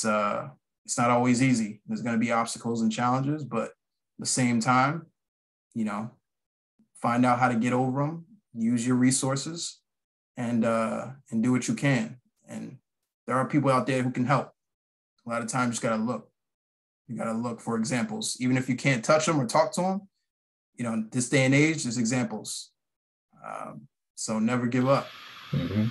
not always easy. There's going to be obstacles and challenges, but at the same time, you know, find out how to get over them, use your resources, and do what you can. And there are people out there who can help. A lot of times you just got to look. You got to look for examples. Even if you can't touch them or talk to them, you know, this day and age, there's examples. So never give up. Mm-hmm.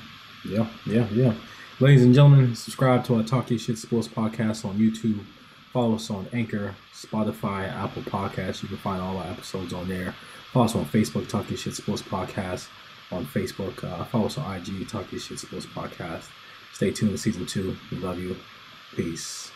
Yeah. Ladies and gentlemen, subscribe to our Talk Your Shit Sports Podcast on YouTube. Follow us on Anchor, Spotify, Apple Podcasts. You can find all our episodes on there. Follow us on Facebook, Talk Your Shit Sports Podcast on Facebook. Follow us on IG, Talk Your Shit Sports Podcast. Stay tuned to season 2. We love you. Peace.